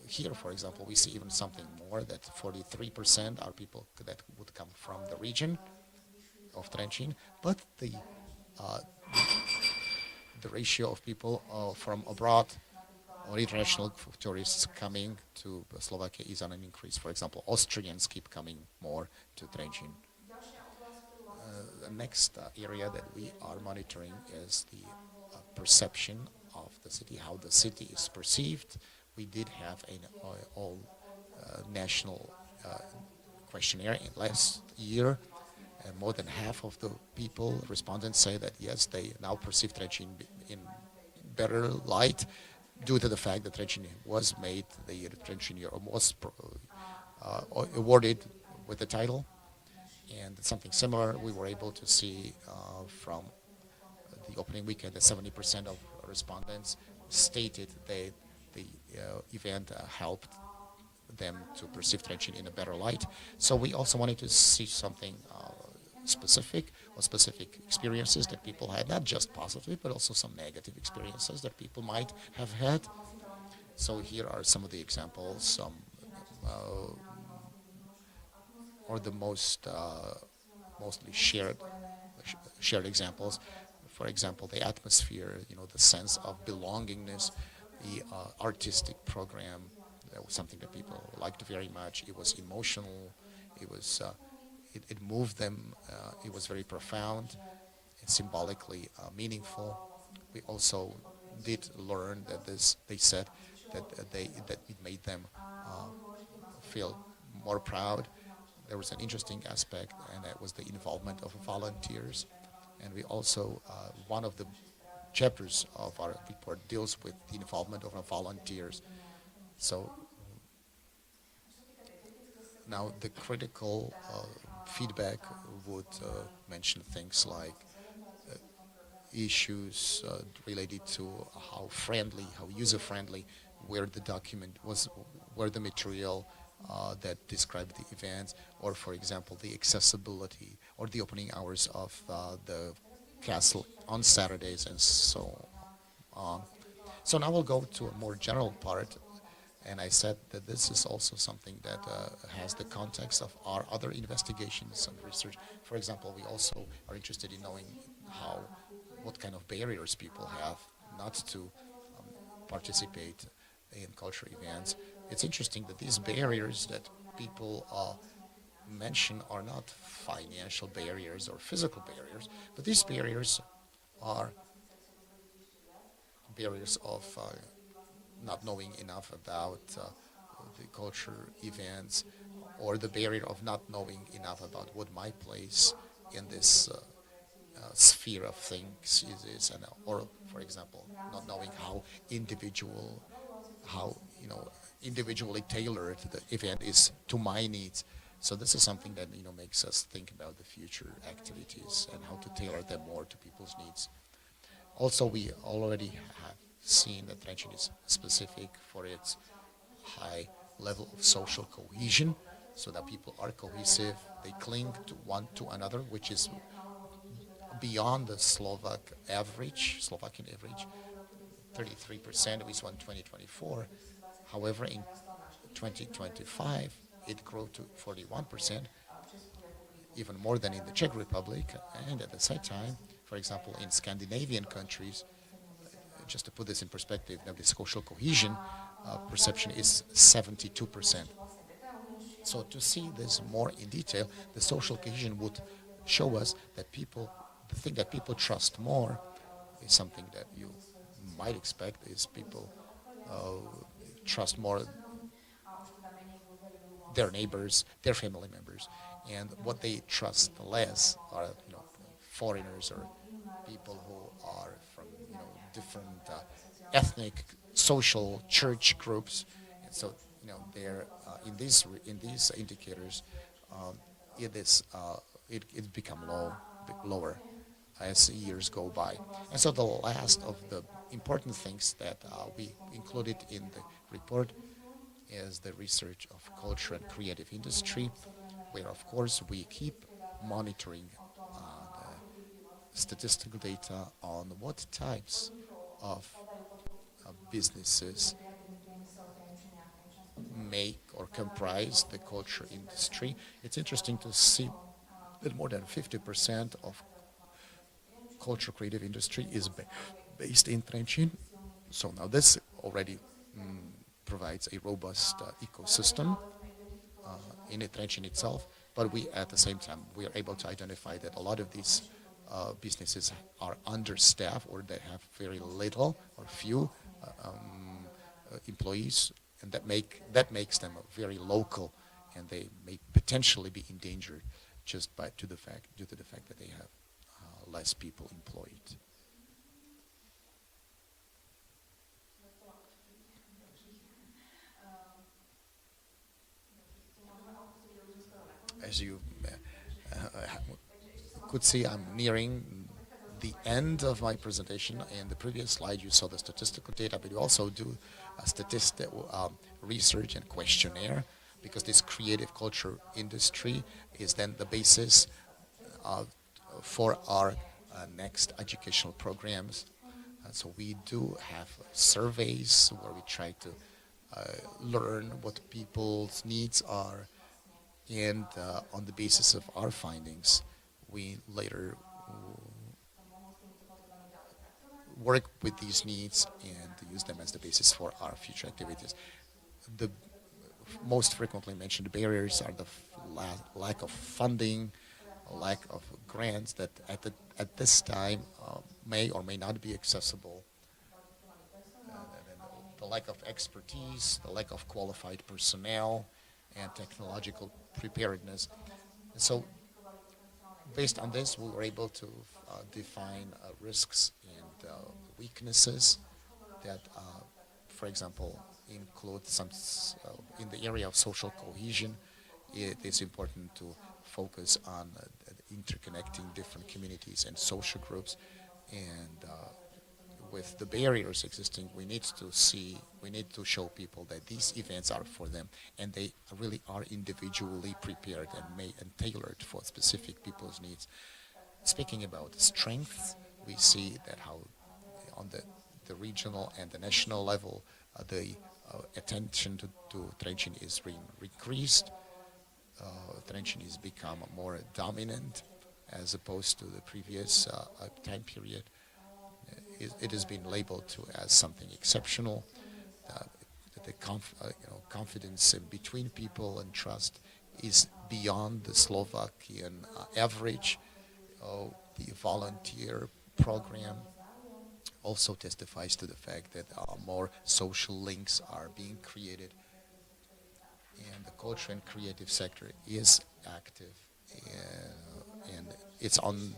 Speaker 3: here, for example, we see even something more, that 43% are people that would come from the region of Trenčín, but the ratio of people from abroad or international tourists coming to Slovakia is on an increase. For example, Austrians keep coming more to Trenčín. The next area that we are monitoring is the perception of the city, how the city is perceived. We did have an all-national questionnaire last year, and more than half of the respondents say that yes, they now perceive Trenčín in better light, due to the fact that Trenčín was made the Trenčín Year, or was awarded with the title. And something similar we were able to see from the opening weekend, that 70% of respondents stated that the event helped them to perceive Trenčín in a better light. So we also wanted to see something specific, or specific experiences that people had, not just positive, but also some negative experiences that people might have had. So here are some of the examples, some or the mostly shared examples. For example, the atmosphere, the sense of belongingness, the artistic program. That was something that people liked very much. It was emotional. It was it moved them. It was very profound and symbolically meaningful. We also did learn that they said that it made them feel more proud. There was an interesting aspect, and that was the involvement of volunteers. And we also, one of the chapters of our report deals with the involvement of our volunteers. So now the critical feedback would mention things like issues related to how user-friendly, where the document was, where the material that described the events, or for example the accessibility or the opening hours of the castle on Saturdays and so on. So now we'll go to a more general part, and I said that this is also something that has the context of our other investigations and research. For example, we also are interested in knowing what kind of barriers people have not to participate in cultural events. It's interesting that these barriers that people mention are not financial barriers or physical barriers, but these barriers are barriers of not knowing enough about the culture events, or the barrier of not knowing enough about what my place in this sphere of things is, and or for example, not knowing how individually tailored the event is to my needs. So this is something that makes us think about the future activities and how to tailor them more to people's needs. Also, we already have seen that Trenčín is specific for its high level of social cohesion, so that people are cohesive, they cling to one to another, which is beyond the Slovakian average, 33% was in 2024. However, in 2025, it grew to 41%, even more than in the Czech Republic. And at the same time, for example, in Scandinavian countries, just to put this in perspective, now the social cohesion perception is 72%. So to see this more in detail, the social cohesion would show us that the thing that people trust more is something that you might expect is people trust more their neighbors, their family members, and what they trust less are foreigners or people who are from different ethnic, social, church groups. And so they're in these indicators, it become lower as years go by. And so the last of the important things that we included in the report is the research of culture and creative industry, where of course we keep monitoring the statistical data on what types of businesses make or comprise the culture industry. It's interesting to see that more than 50% of culture creative industry is based in Trenčín. So now this already provides a robust ecosystem in Trenčín itself, but we at the same time we are able to identify that a lot of these businesses are understaffed, or they have very little or few employees, and that makes them very local, and they may potentially be endangered just due to the fact that they have less people employed. As you could see, I'm nearing the end of my presentation. In the previous slide, you saw the statistical data, but you also do a statistical research and questionnaire, because this creative culture industry is then the basis for our next educational programs. So we do have surveys where we try to learn what people's needs are, and on the basis of our findings, we later work with these needs and use them as the basis for our future activities. The most frequently mentioned barriers are the lack of funding, lack of grants that at this time may or may not be accessible, the lack of expertise, the lack of qualified personnel, and technological preparedness. And so based on this, we were able to define risks and weaknesses that, for example, include some in the area of social cohesion. It is important to focus on interconnecting different communities and social groups, and with the barriers existing, we need to show people that these events are for them, and they really are individually prepared and tailored for specific people's needs. Speaking about strengths, we see that how on the regional and the national level, the attention to Trenčín is increased. Trenčín has become more dominant as opposed to the previous time period. It has been labeled as something exceptional. The confidence in between people and trust is beyond the Slovakian average. The volunteer program also testifies to the fact that more social links are being created, and the culture and creative sector is active, and it's on.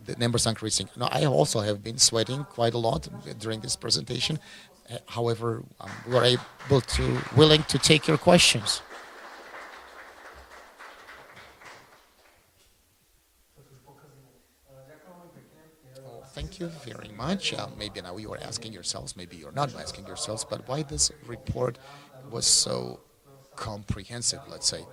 Speaker 3: The numbers are increasing. Now, I also have been sweating quite a lot during this presentation. However, we are willing to take your questions. Thank you very much. Maybe now you are asking yourselves, maybe you're not asking yourselves, but why this report was so comprehensive, let's say.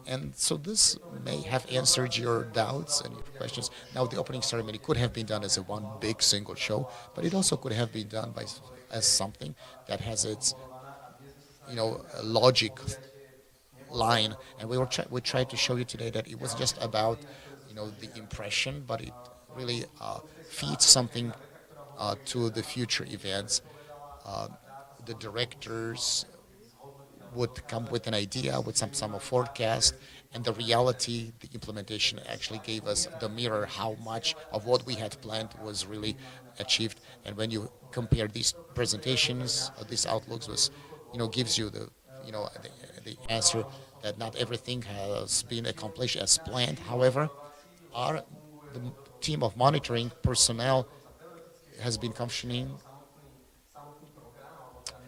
Speaker 3: And so this may have answered your doubts and your questions. Now, the opening ceremony could have been done as a one big single show, but it also could have been done as something that has its, logic line. And we tried to show you today that it was just about, the impression, but it really feeds something to the future events. The directors would come with an idea, with some forecast, and the reality, the implementation actually gave us the mirror how much of what we had planned was really achieved. And when you compare these presentations, these outlooks, gives you the answer that not everything has been accomplished as planned. However, the team of monitoring personnel has been functioning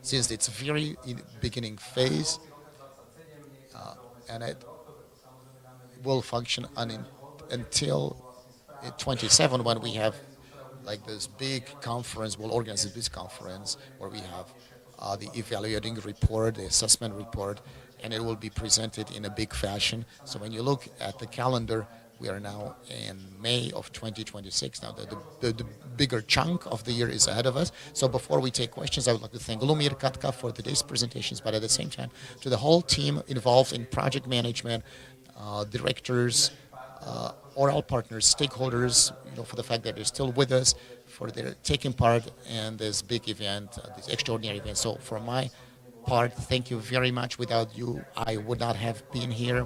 Speaker 3: since its very beginning phase, and it will function until 27, when we have like this big conference. We'll organize this conference where we have the evaluating report, the assessment report, and it will be presented in a big fashion. So when you look at the calendar, we are now in May of 2026. Now, the bigger chunk of the year is ahead of us. So before we take questions, I would like to thank Lumir, Katka for today's presentations, but at the same time, to the whole team involved in project management, directors, oral partners, stakeholders, for the fact that they're still with us, for their taking part in this big event, this extraordinary event. So for my part, thank you very much. Without you, I would not have been here.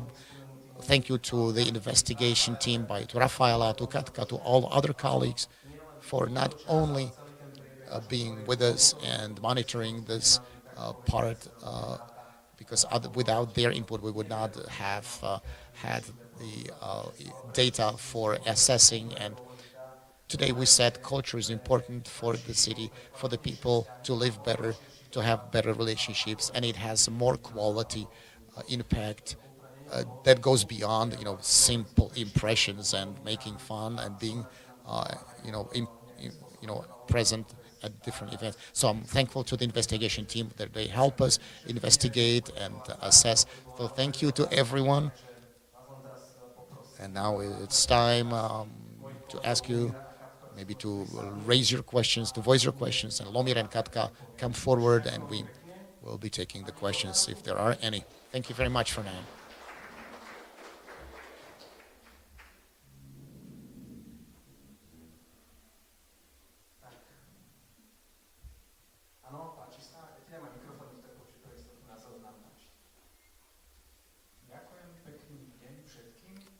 Speaker 3: Thank you to the investigation team, to Rafaela, to Katka, to all other colleagues for not only being with us and monitoring this part, because without their input, we would not have had the data for assessing. And today we said culture is important for the city, for the people to live better, to have better relationships, and it has more quality impact that goes beyond simple impressions and making fun and being present at different events. So I'm thankful to the investigation team that they help us investigate and assess. So thank you to everyone. And now it's time to ask you maybe to raise your questions, to voice your questions, and Lomir and Katka come forward, and we will be taking the questions if there are any. Thank you very much for now.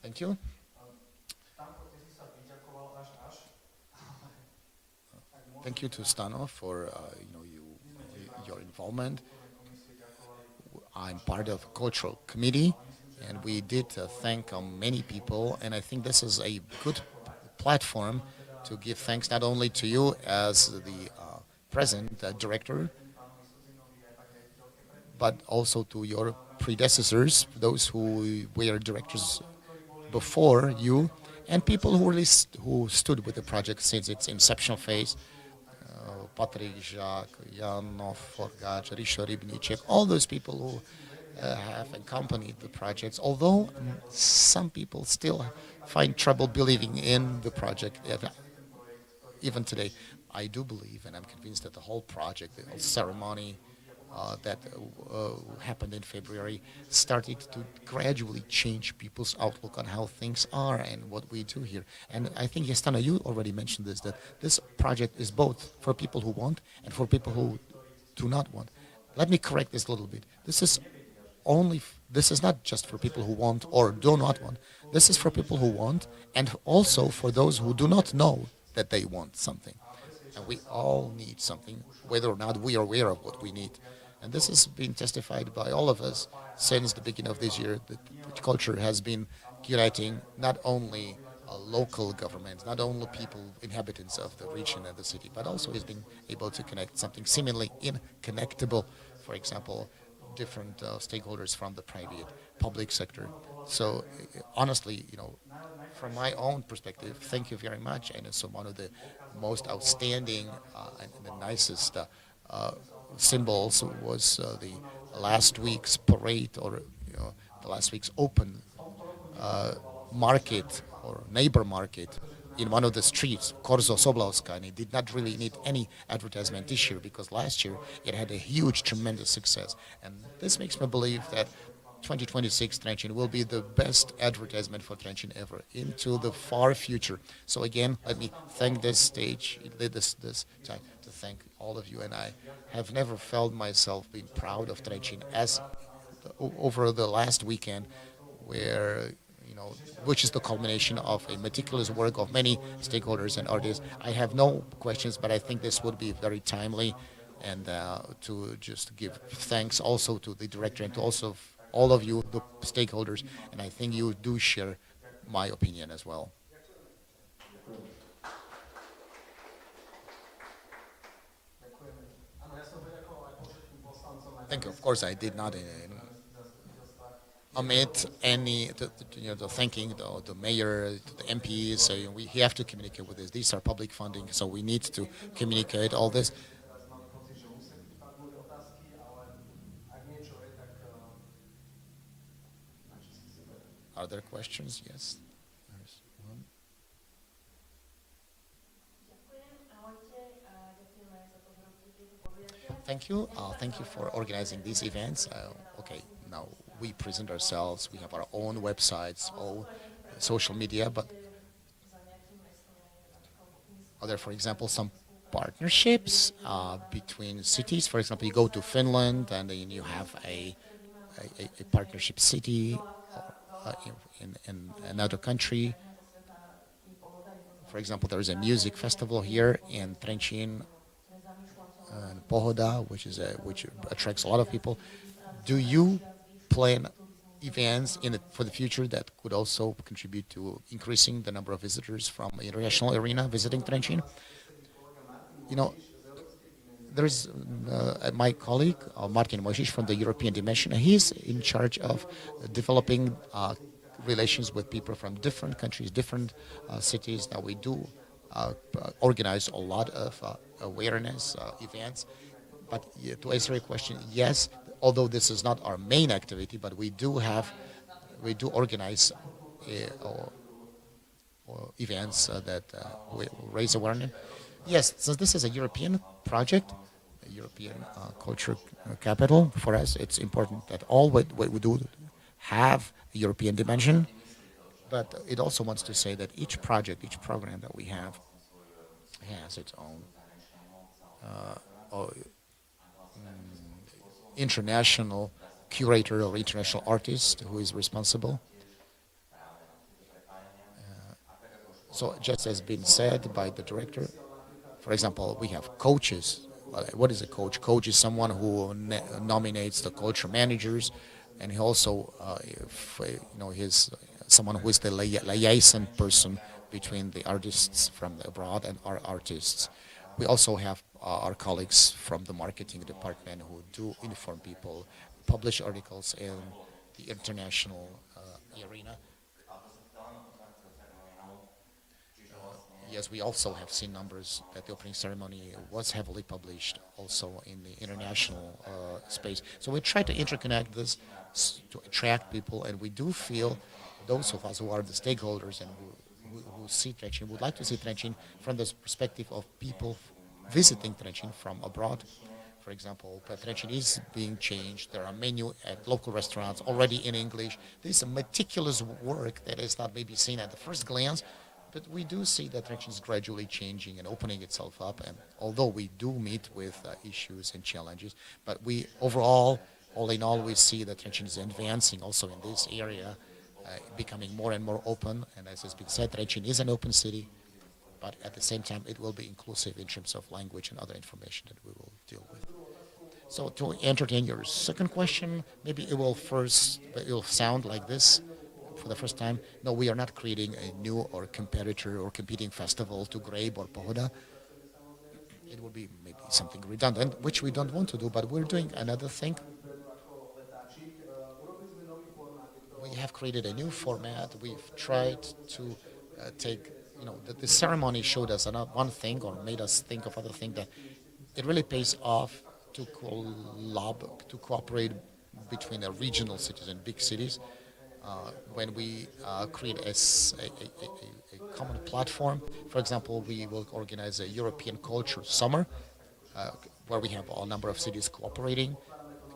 Speaker 3: Thank you. Thank you to Stano for your involvement. I'm part of the cultural committee, and we did thank many people, and I think this is a good platform to give thanks not only to you as the present director, but also to your predecessors, those who were directors before you, and people who stood with the project since its inception phase. Patrick, Jacques, Janov, Forgac, Risho Rybníček, all those people who have accompanied the projects, although some people still find trouble believing in the project even today. I do believe, and I'm convinced that the whole project, the whole ceremony that happened in February started to gradually change people's outlook on how things are and what we do here. And I think, Yastana, you already mentioned this, that this project is both for people who want and for people who do not want. Let me correct this a little bit. This is this is not just for people who want or do not want. This is for people who want, and also for those who do not know that they want something. And we all need something, whether or not we are aware of what we need. And this has been testified by all of us since the beginning of this year. That culture has been curating not only local governments, not only people, inhabitants of the region and the city, but also has been able to connect something seemingly inconnectable. For example, different stakeholders from the private, public sector. So honestly, from my own perspective, thank you very much. And it's one of the most outstanding and the nicest symbols was the last week's parade, or the last week's open market or neighbor market in one of the streets, Korzo Soblavska, and it did not really need any advertisement this year because last year it had a huge, tremendous success. And this makes me believe that 2026 Trenčín will be the best advertisement for Trenčín ever into the far future. So again, let me thank this stage, this time to thank all of you. And I have never felt myself being proud of Trenčín as over the last weekend, where which is the culmination of a meticulous work of many stakeholders and artists. I have no questions, but I think this would be very timely, and to just give thanks also to the director and to also all of you, the stakeholders, and I think you do share my opinion as well. Thank you. Of course, I did not omit any the thanking the mayor, the MPs. So we have to communicate with this. These are public funding, so we need to communicate all this. Are there questions? Yes. There's one. Thank you. Thank you for organizing these events. Okay, now we present ourselves. We have our own websites, all social media, but are there, for example, some partnerships between cities? For example, you go to Finland and then you have a partnership city in another country. For example, there is a music festival here in Trenčín, Pohoda, which attracts a lot of people. Do you plan events for the future that could also contribute to increasing the number of visitors from the international arena visiting Trenčín? There's my colleague, Martin Mojžiš from the European Dimension. He's in charge of developing relations with people from different countries, different cities. Now we do organize a lot of awareness events. But to answer your question, yes, although this is not our main activity, but we do organize events that raise awareness. Yes, so this is a European project, a European culture capital. For us, it's important that all what we do have a European dimension, but it also wants to say that each project, each program that we have has its own international curator or international artist who is responsible. So just as been said by the director, for example, we have coaches. What is a coach? Coach is someone who nominates the culture managers, and he also, he's someone who is the liaison person between the artists from abroad and our artists. We also have our colleagues from the marketing department who do inform people, publish articles in the international arena. Yes, we also have seen numbers that the opening ceremony was heavily published also in the international space. So we try to interconnect this to attract people, and we do feel those of us who are the stakeholders and who see Trenčín would like to see Trenčín from the perspective of people visiting Trenčín from abroad. For example, Trenčín is being changed. There are menu at local restaurants already in English. This is a meticulous work that is not maybe seen at the first glance, but we do see that Trenčín is gradually changing and opening itself up. And although we do meet with issues and challenges, but we overall all in all, we see that Trenčín is advancing also in this area, becoming more and more open. And as has been said, Trenčín is an open city, but at the same time, it will be inclusive in terms of language and other information that we will deal with. So to entertain your second question, maybe it will sound like this for the first time. No, we are not creating a new or competitor or competing festival to Grape or Pohoda. It will be maybe something redundant, which we don't want to do, but we're doing another thing. We have created a new format. We've tried to take, the ceremony showed us one thing or made us think of other things that it really pays off to cooperate between the regional cities and big cities. When we create a common platform, for example, we will organize a European Culture Summer, where we have a number of cities cooperating,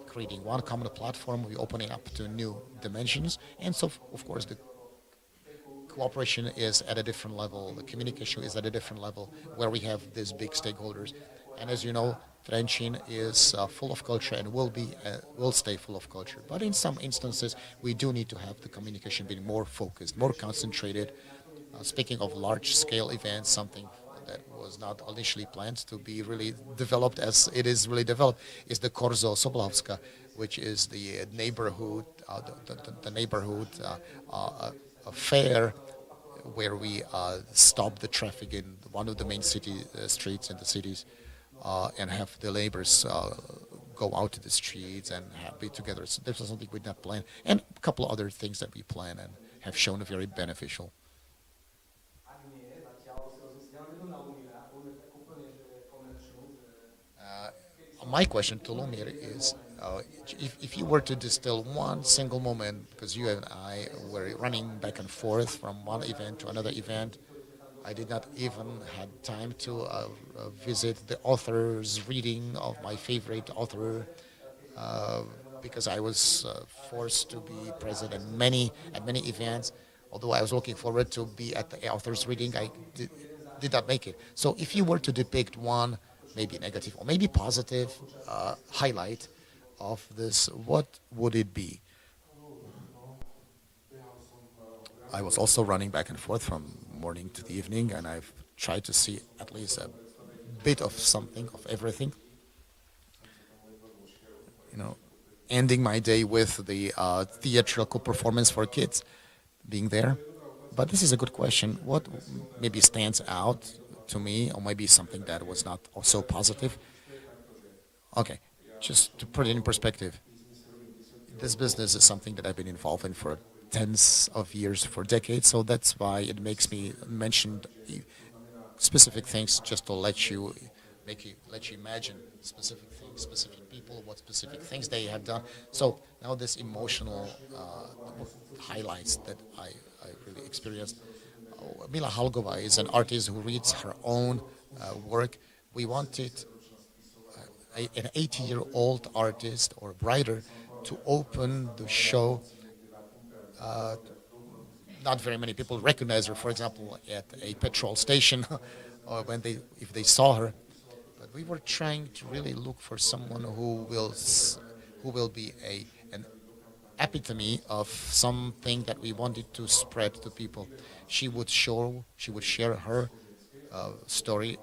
Speaker 3: creating one common platform. We open it up to new dimensions, and so of course the cooperation is at a different level. The communication is at a different level, where we have these big stakeholders. And as you know, Trenčín is full of culture and will stay full of culture. But in some instances, we do need to have the communication be more focused, more concentrated. Speaking of large-scale events, something that was not initially planned to be really developed as it is really developed is the Korzo Soblavska, which is the neighborhood, fair where we stop the traffic in one of the main city streets in the cities. And have the neighbors go out to the streets and be together. So this is something we did not plan, and a couple of other things that we plan and have shown very beneficial. My question to Lumir is, if you were to distill one single moment, because you and I were running back and forth from one event to another event, I did not even have time to visit the author's reading of my favorite author because I was forced to be present at many events. Although I was looking forward to be at the author's reading, I did not make it. So if you were to depict one, maybe negative or maybe positive highlight of this, what would it be? I was also running back and forth from morning to the evening, and I've tried to see at least a bit of something, of everything. Ending my day with the theatrical performance for kids being there. But this is a good question. What maybe stands out to me, or maybe something that was not so positive? Okay, just to put it in perspective, this business is something that I've been involved in for tens of years, for decades, so that's why it makes me mention specific things just to let you imagine specific things, specific people, what specific things they have done. So now this emotional highlights that I really experienced. Mila Halgova is an artist who reads her own work. We wanted an 80-year-old artist or writer to open the show. Not very many people recognize her, for example, at a petrol station, or if they saw her. But we were trying to really look for someone who will be an epitome of something that we wanted to spread to people. She would share her story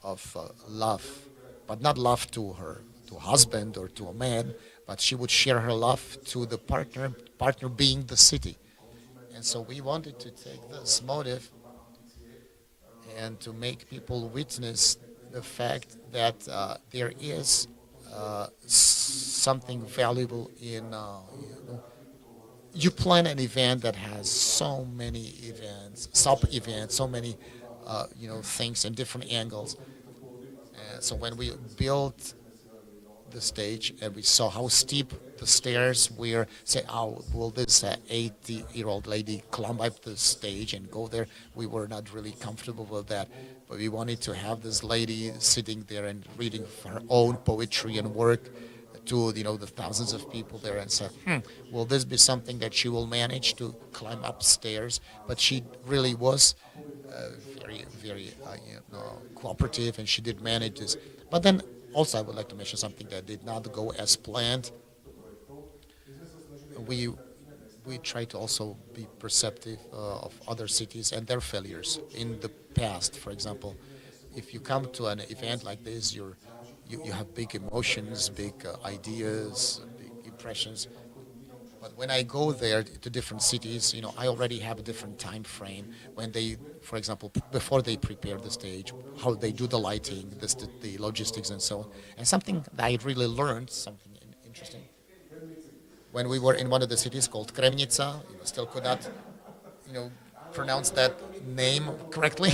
Speaker 3: of love, but not love to a husband or to a man, but she would share her love to the partner being the city. And so we wanted to take this motive and to make people witness the fact that there is something valuable in you plan an event that has so many events, sub-events, so many things in different angles. So when we built the stage and we saw how steep the stairs were, say, oh, will this 80-year-old lady climb up the stage and go there? We were not really comfortable with that, but we wanted to have this lady sitting there and reading her own poetry and work to the thousands of people there, and said, will this be something that she will manage to climb upstairs? But she really was very, very cooperative, and she did manage this. But then Also, I would like to mention something that did not go as planned. We we try to also be perceptive of other cities and their failures in the past. For example, if you come to an event like this, you have big emotions, big ideas, big impressions. But when I go there to different cities, I already have a different time frame when they, for example, before they prepare the stage, how they do the lighting, the logistics, and so on. And something that I really learned, something interesting, when we were in one of the cities called Kremnica, still could not, you know, pronounce that name correctly.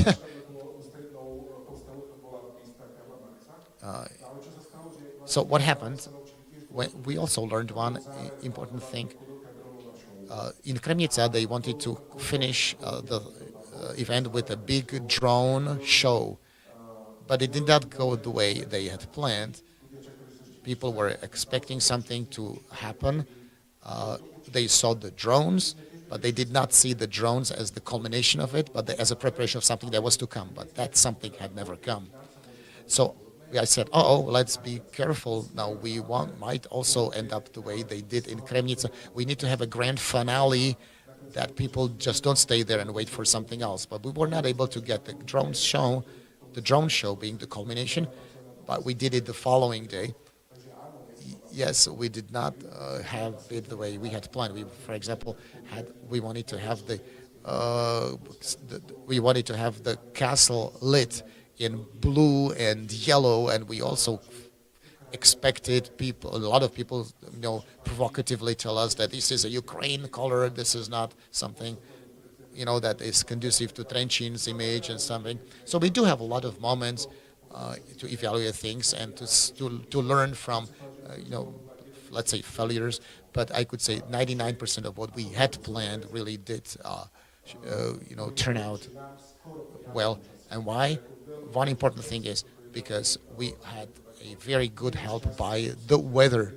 Speaker 3: So what happened? When we also learned one important thing. In Kremnica, they wanted to finish the event with a big drone show, but it did not go the way they had planned. People were expecting something to happen. They saw the drones, but they did not see the drones as the culmination of it, but as a preparation of something that was to come. But that something had never come. So I said, oh, let's be careful. Now might also end up the way they did in Kremnica. We need to have a grand finale that people just don't stay there and wait for something else. But we were not able to get the drone show being the culmination, but we did it the following day. Yes, we did not have it the way we had planned. For example, we wanted to have the castle lit in blue and yellow, and we also expected a lot of people, provocatively tell us that this is a Ukraine color, this is not something, that is conducive to Trenchin's image and something. So we do have a lot of moments to evaluate things and to learn from, let's say failures. But I could say 99% of what we had planned really did, turn out well. And why? One important thing is because we had a very good help by the weather.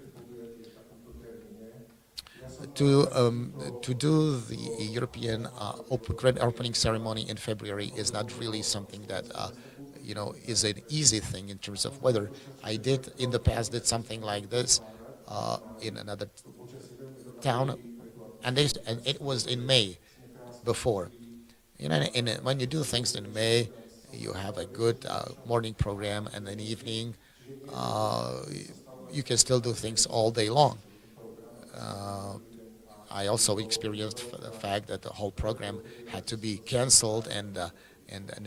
Speaker 3: To do the European grand opening ceremony in February is not really something that is an easy thing in terms of weather. I did in the past did something like this in another town, and it was in May before. And when you do things in May, you have a good morning program, and then evening you can still do things all day long. I also experienced the fact that the whole program had to be canceled and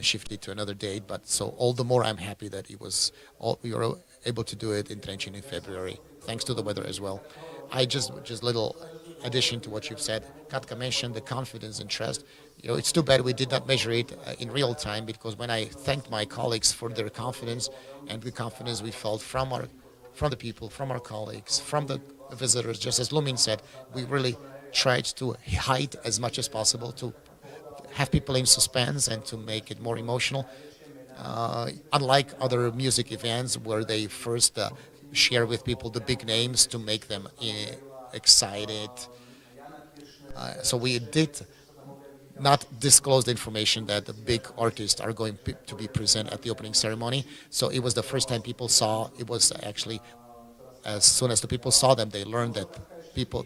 Speaker 3: shifted to another date. But so all the more I'm happy that we were able to do it in Trenchin in February, thanks to the weather as well. I just little addition to what you've said. Katka mentioned the confidence and trust. It's too bad we did not measure it in real time, because when I thanked my colleagues for their confidence and the confidence we felt from the people, from our colleagues, from the visitors, just as Lumin said, we really tried to hide as much as possible, to have people in suspense and to make it more emotional. Unlike other music events where they first share with people the big names to make them excited. So we did not disclose the information that the big artists are going to be present at the opening ceremony. So it was the first time people saw. It was actually, as soon as the people saw them, they learned that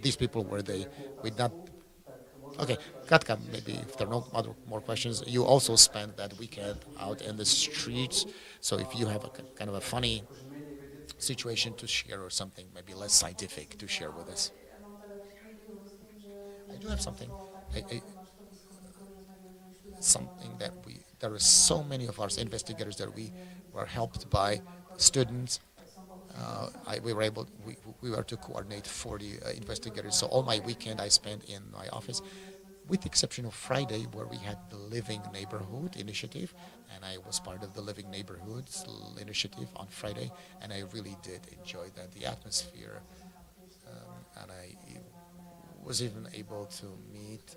Speaker 3: these people were they. With not. Okay, Katka, maybe if there are no more questions, you also spent that weekend out in the streets. So if you have a kind of a funny situation to share or something maybe less scientific to share with us. I do have something. Something that there are so many of our investigators that we were helped by students. We were to coordinate 40 investigators. So all my weekend I spent in my office, with the exception of Friday, where we had the Living Neighborhood initiative, and I was part of the Living Neighborhoods initiative on Friday, and I really did enjoy the atmosphere, and I was even able to meet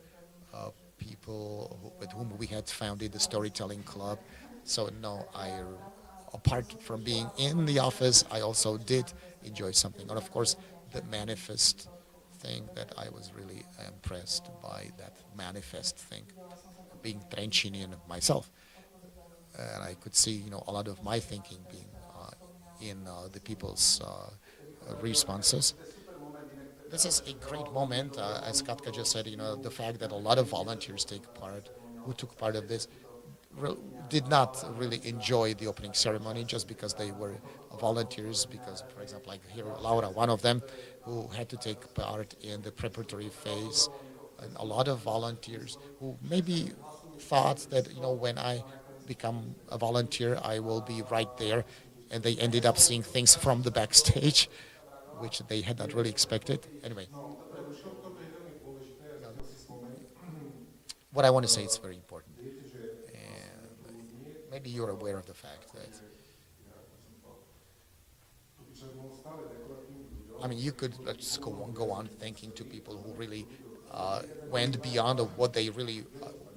Speaker 3: people with whom we had founded the Storytelling Club. So no, apart from being in the office, I also did enjoy something. And of course, the manifest thing that I was really impressed by, that manifest thing, being Trenčinian myself. And I could see, a lot of my thinking being in the people's responses. This is a great moment, as Katka just said. The fact that a lot of volunteers who took part of this, did not really enjoy the opening ceremony just because they were volunteers. Because, for example, like here, Laura, one of them, who had to take part in the preparatory phase, and a lot of volunteers who maybe thought that when I become a volunteer, I will be right there, and they ended up seeing things from the backstage, which they had not really expected. Anyway, what I want to say is very important. And maybe you're aware of the fact that, you could just go on thanking to people who really went beyond of what they really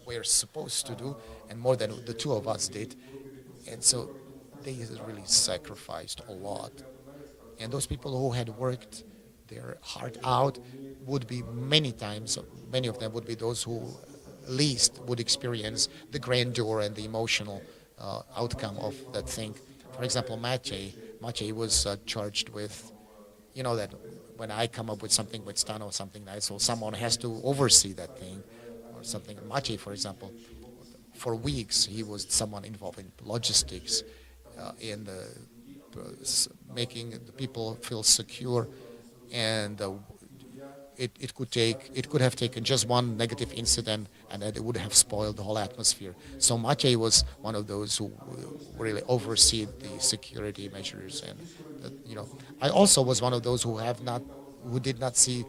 Speaker 3: were supposed to do, and more than the two of us did. And so they really sacrificed a lot. And those people who had worked their heart out would be many of them would be those who least would experience the grandeur and the emotional outcome of that thing. For example, Maciej was charged with, that when I come up with something with Stan or something nice, so someone has to oversee that thing or something. Maciej, for example, for weeks he was someone involved in logistics, in the making the people feel secure, and it could have taken just one negative incident, and it would have spoiled the whole atmosphere. So Maciej was one of those who really oversee the security measures, and I also was one of those who did not see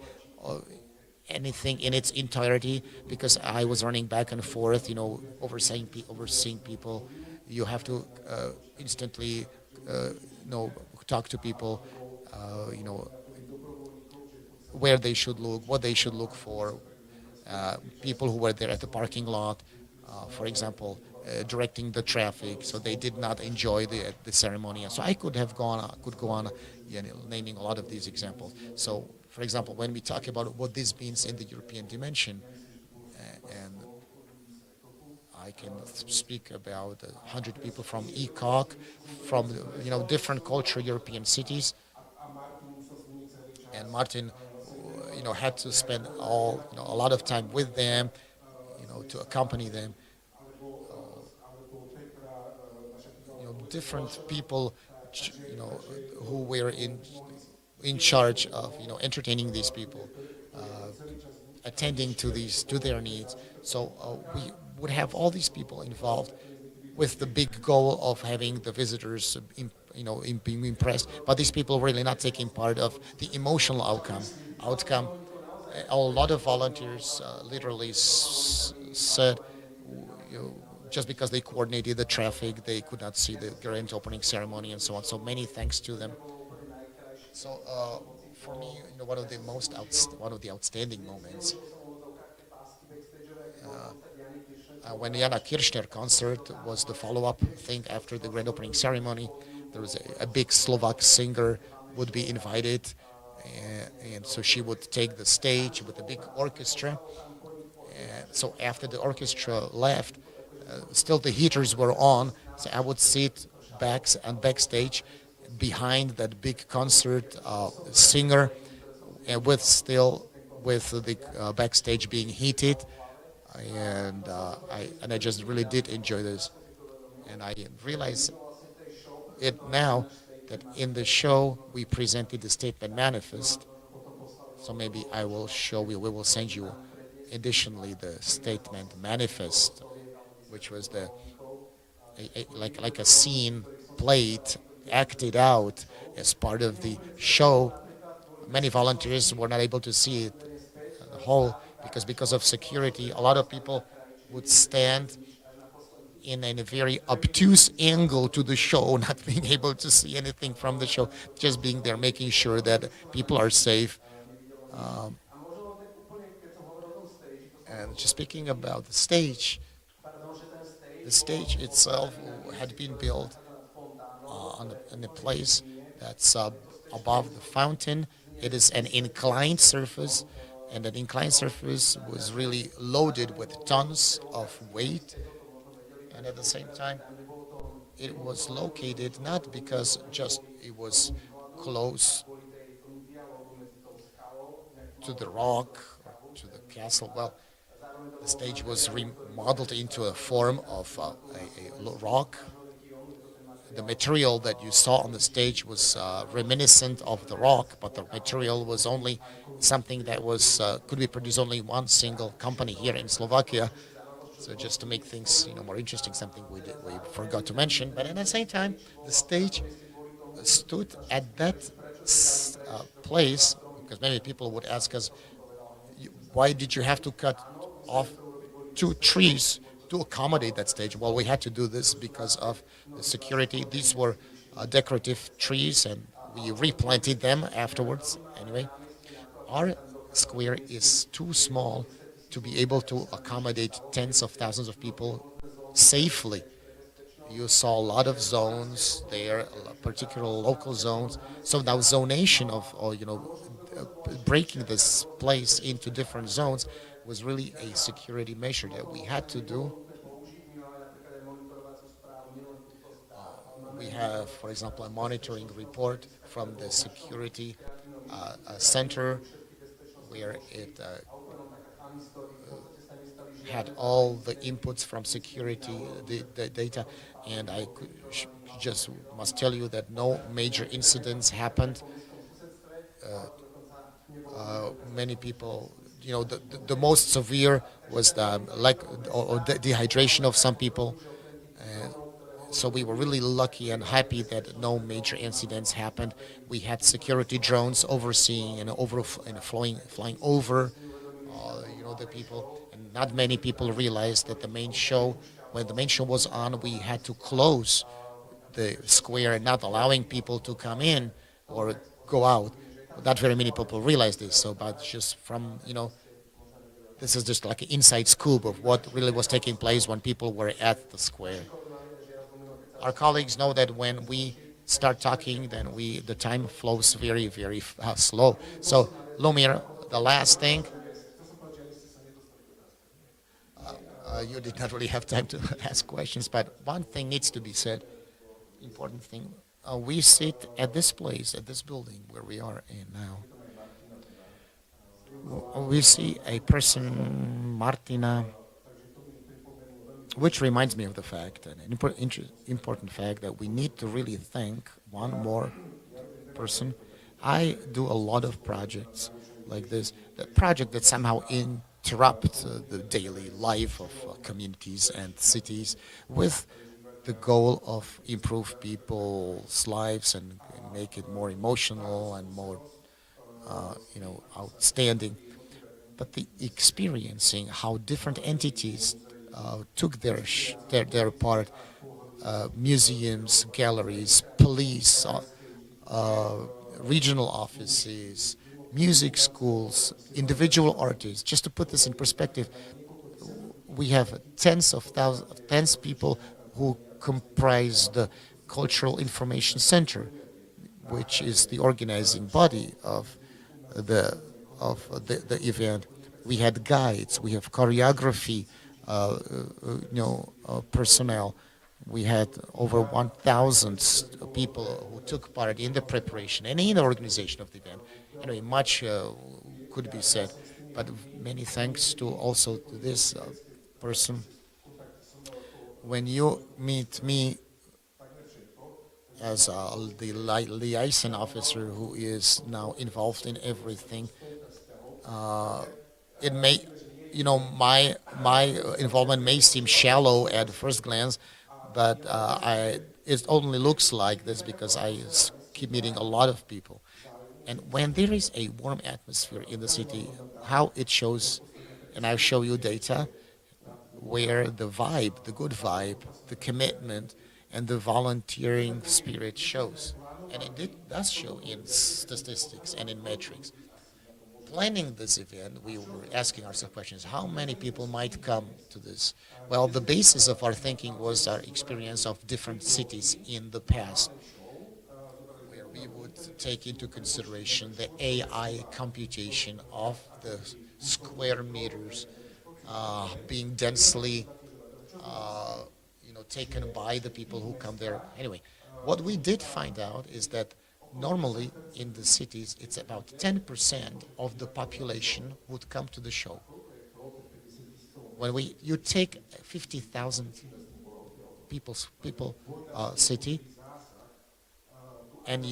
Speaker 3: anything in its entirety, because I was running back and forth, overseeing people. You have to instantly talk to people, where they should look, what they should look for. People who were there at the parking lot, for example, directing the traffic, so they did not enjoy the ceremony. So I could go on naming a lot of these examples. So, for example, when we talk about what this means in the European dimension, and I can speak about 100 people from ECOC, from different cultural European cities, and Martin, had to spend a lot of time with them, to accompany them. Different people, who were in charge of entertaining these people, attending to their needs. So we would have all these people involved with the big goal of having the visitors being impressed, but these people really not taking part of the emotional outcome. A lot of volunteers literally said, just because they coordinated the traffic, they could not see the grand opening ceremony and so on. So many thanks to them. So for me, one of the outstanding moments, when Jana Kirchner concert was the follow-up thing after the grand opening ceremony. There was a big Slovak singer would be invited, and so she would take the stage with a big orchestra. And so after the orchestra left, still the heaters were on, so I would sit backstage behind that big concert singer, and with the backstage being heated, and I just really did enjoy this, and I realize it now that in the show we presented the statement manifest. So maybe we will send you additionally the statement manifest, which was like a scene played, acted out as part of the show. Many volunteers were not able to see it the whole, because of security. A lot of people would stand in a very obtuse angle to the show, not being able to see anything from the show, just being there, making sure that people are safe. And just speaking about the stage itself had been built in a place that's above the fountain. It is an inclined surface, and that inclined surface was really loaded with tons of weight. And at the same time, it was located not because just it was close to the rock or to the castle. Well, the stage was remodeled into a form of a rock. The material that you saw on the stage was reminiscent of the rock, but the material was only something that was could be produced only one single company here in Slovakia. So just to make things more interesting, something we forgot to mention. But at the same time, the stage stood at that place because many people would ask us, why did you have to cut off two trees to accommodate that stage? Well, we had to do this because of the security. These were decorative trees, and we replanted them afterwards. Anyway, our square is too small to be able to accommodate tens of thousands of people safely. You saw a lot of zones there, particular local zones. So now zonation of, breaking this place into different zones was really a security measure that we had to do. We have, for example, a monitoring report from the security center where it had all the inputs from security, the data, and I just must tell you that no major incidents happened. Many people, the most severe was the dehydration of some people. So we were really lucky and happy that no major incidents happened. We had security drones overseeing and flying over, the people. And not many people realized that when the main show was on, we had to close the square, not allowing people to come in or go out. Not very many people realize this. So, but just from this is just like an inside scoop of what really was taking place when people were at the square. Our colleagues know that when we start talking, then the time flows very, very slow. So, Lumir, the last thing. You did not really have time to ask questions, but one thing needs to be said. Important thing. We sit at this place, at this building where we are in now. We see a person, Martina, which reminds me of the fact, an important fact, that we need to really thank one more person. I do a lot of projects like this, the project that somehow interrupt the daily life of communities and cities with the goal of improve people's lives and make it more emotional and more outstanding. But the experiencing how different entities took their part, museums, galleries, police, regional offices, music schools, individual artists. Just to put this in perspective, we have tens of people who comprise the Cultural Information Center, which is the organizing body of the event. We had guides, we have choreography, personnel. We had over 1,000 people who took part in the preparation and in the organization of the event. Anyway, much could be said, but many thanks to also to this person. When you meet me as the liaison officer who is now involved in everything, it may, my involvement may seem shallow at first glance, but it only looks like this because I keep meeting a lot of people. And when there is a warm atmosphere in the city, how it shows, and I'll show you data, where the vibe, the good vibe, the commitment, and the volunteering spirit shows. And it does show in statistics and in metrics. Planning this event, we were asking ourselves questions, how many people might come to this? Well, the basis of our thinking was our experience of different cities in the past, where we would take into consideration the AI computation of the square meters being densely taken by the people who come there. Anyway, what we did find out is that normally in the cities, it's about 10% of the population would come to the show. When you take 50,000 people city, and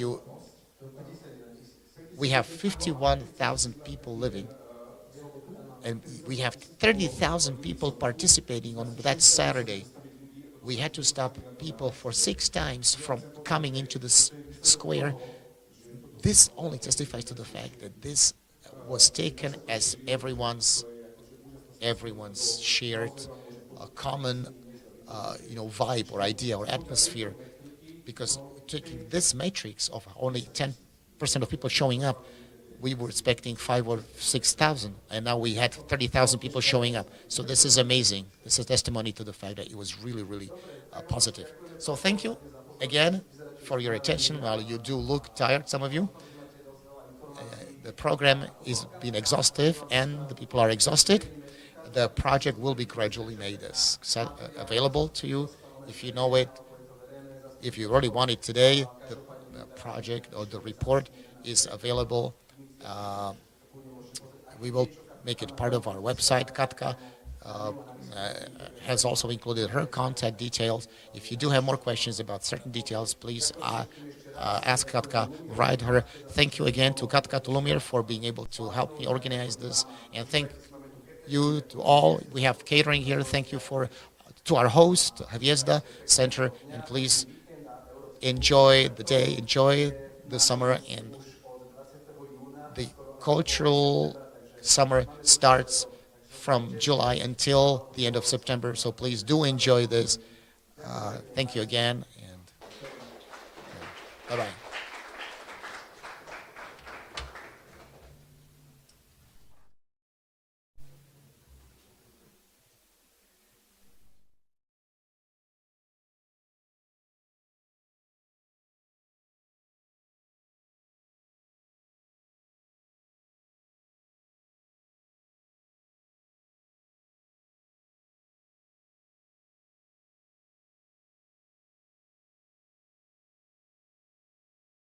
Speaker 3: we have 51,000 people living, and we have 30,000 people participating on that Saturday. We had to stop people for 6 times from coming into the square. This only testifies to the fact that this was taken as everyone's shared common vibe or idea or atmosphere, because taking this matrix of only 10% of people showing up, we were expecting 5,000 or 6,000, and now we had 30,000 people showing up. So this is amazing. This is testimony to the fact that it was really, really positive. So thank you again for your attention. While you do look tired, some of you, the program is being exhaustive, and the people are exhausted. The project will be gradually made available to you if you know it. If you already want it today, the project or the report is available. We will make it part of our website. Katka has also included her contact details. If you do have more questions about certain details, please ask Katka, write her. Thank you again to Katka Tulumir for being able to help me organize this, and thank you to all. We have catering here. Thank you to our host, Hviezda Center, and please enjoy the day, enjoy the summer, and the cultural summer starts from July until the end of September, so please do enjoy this. Thank you again, and bye-bye.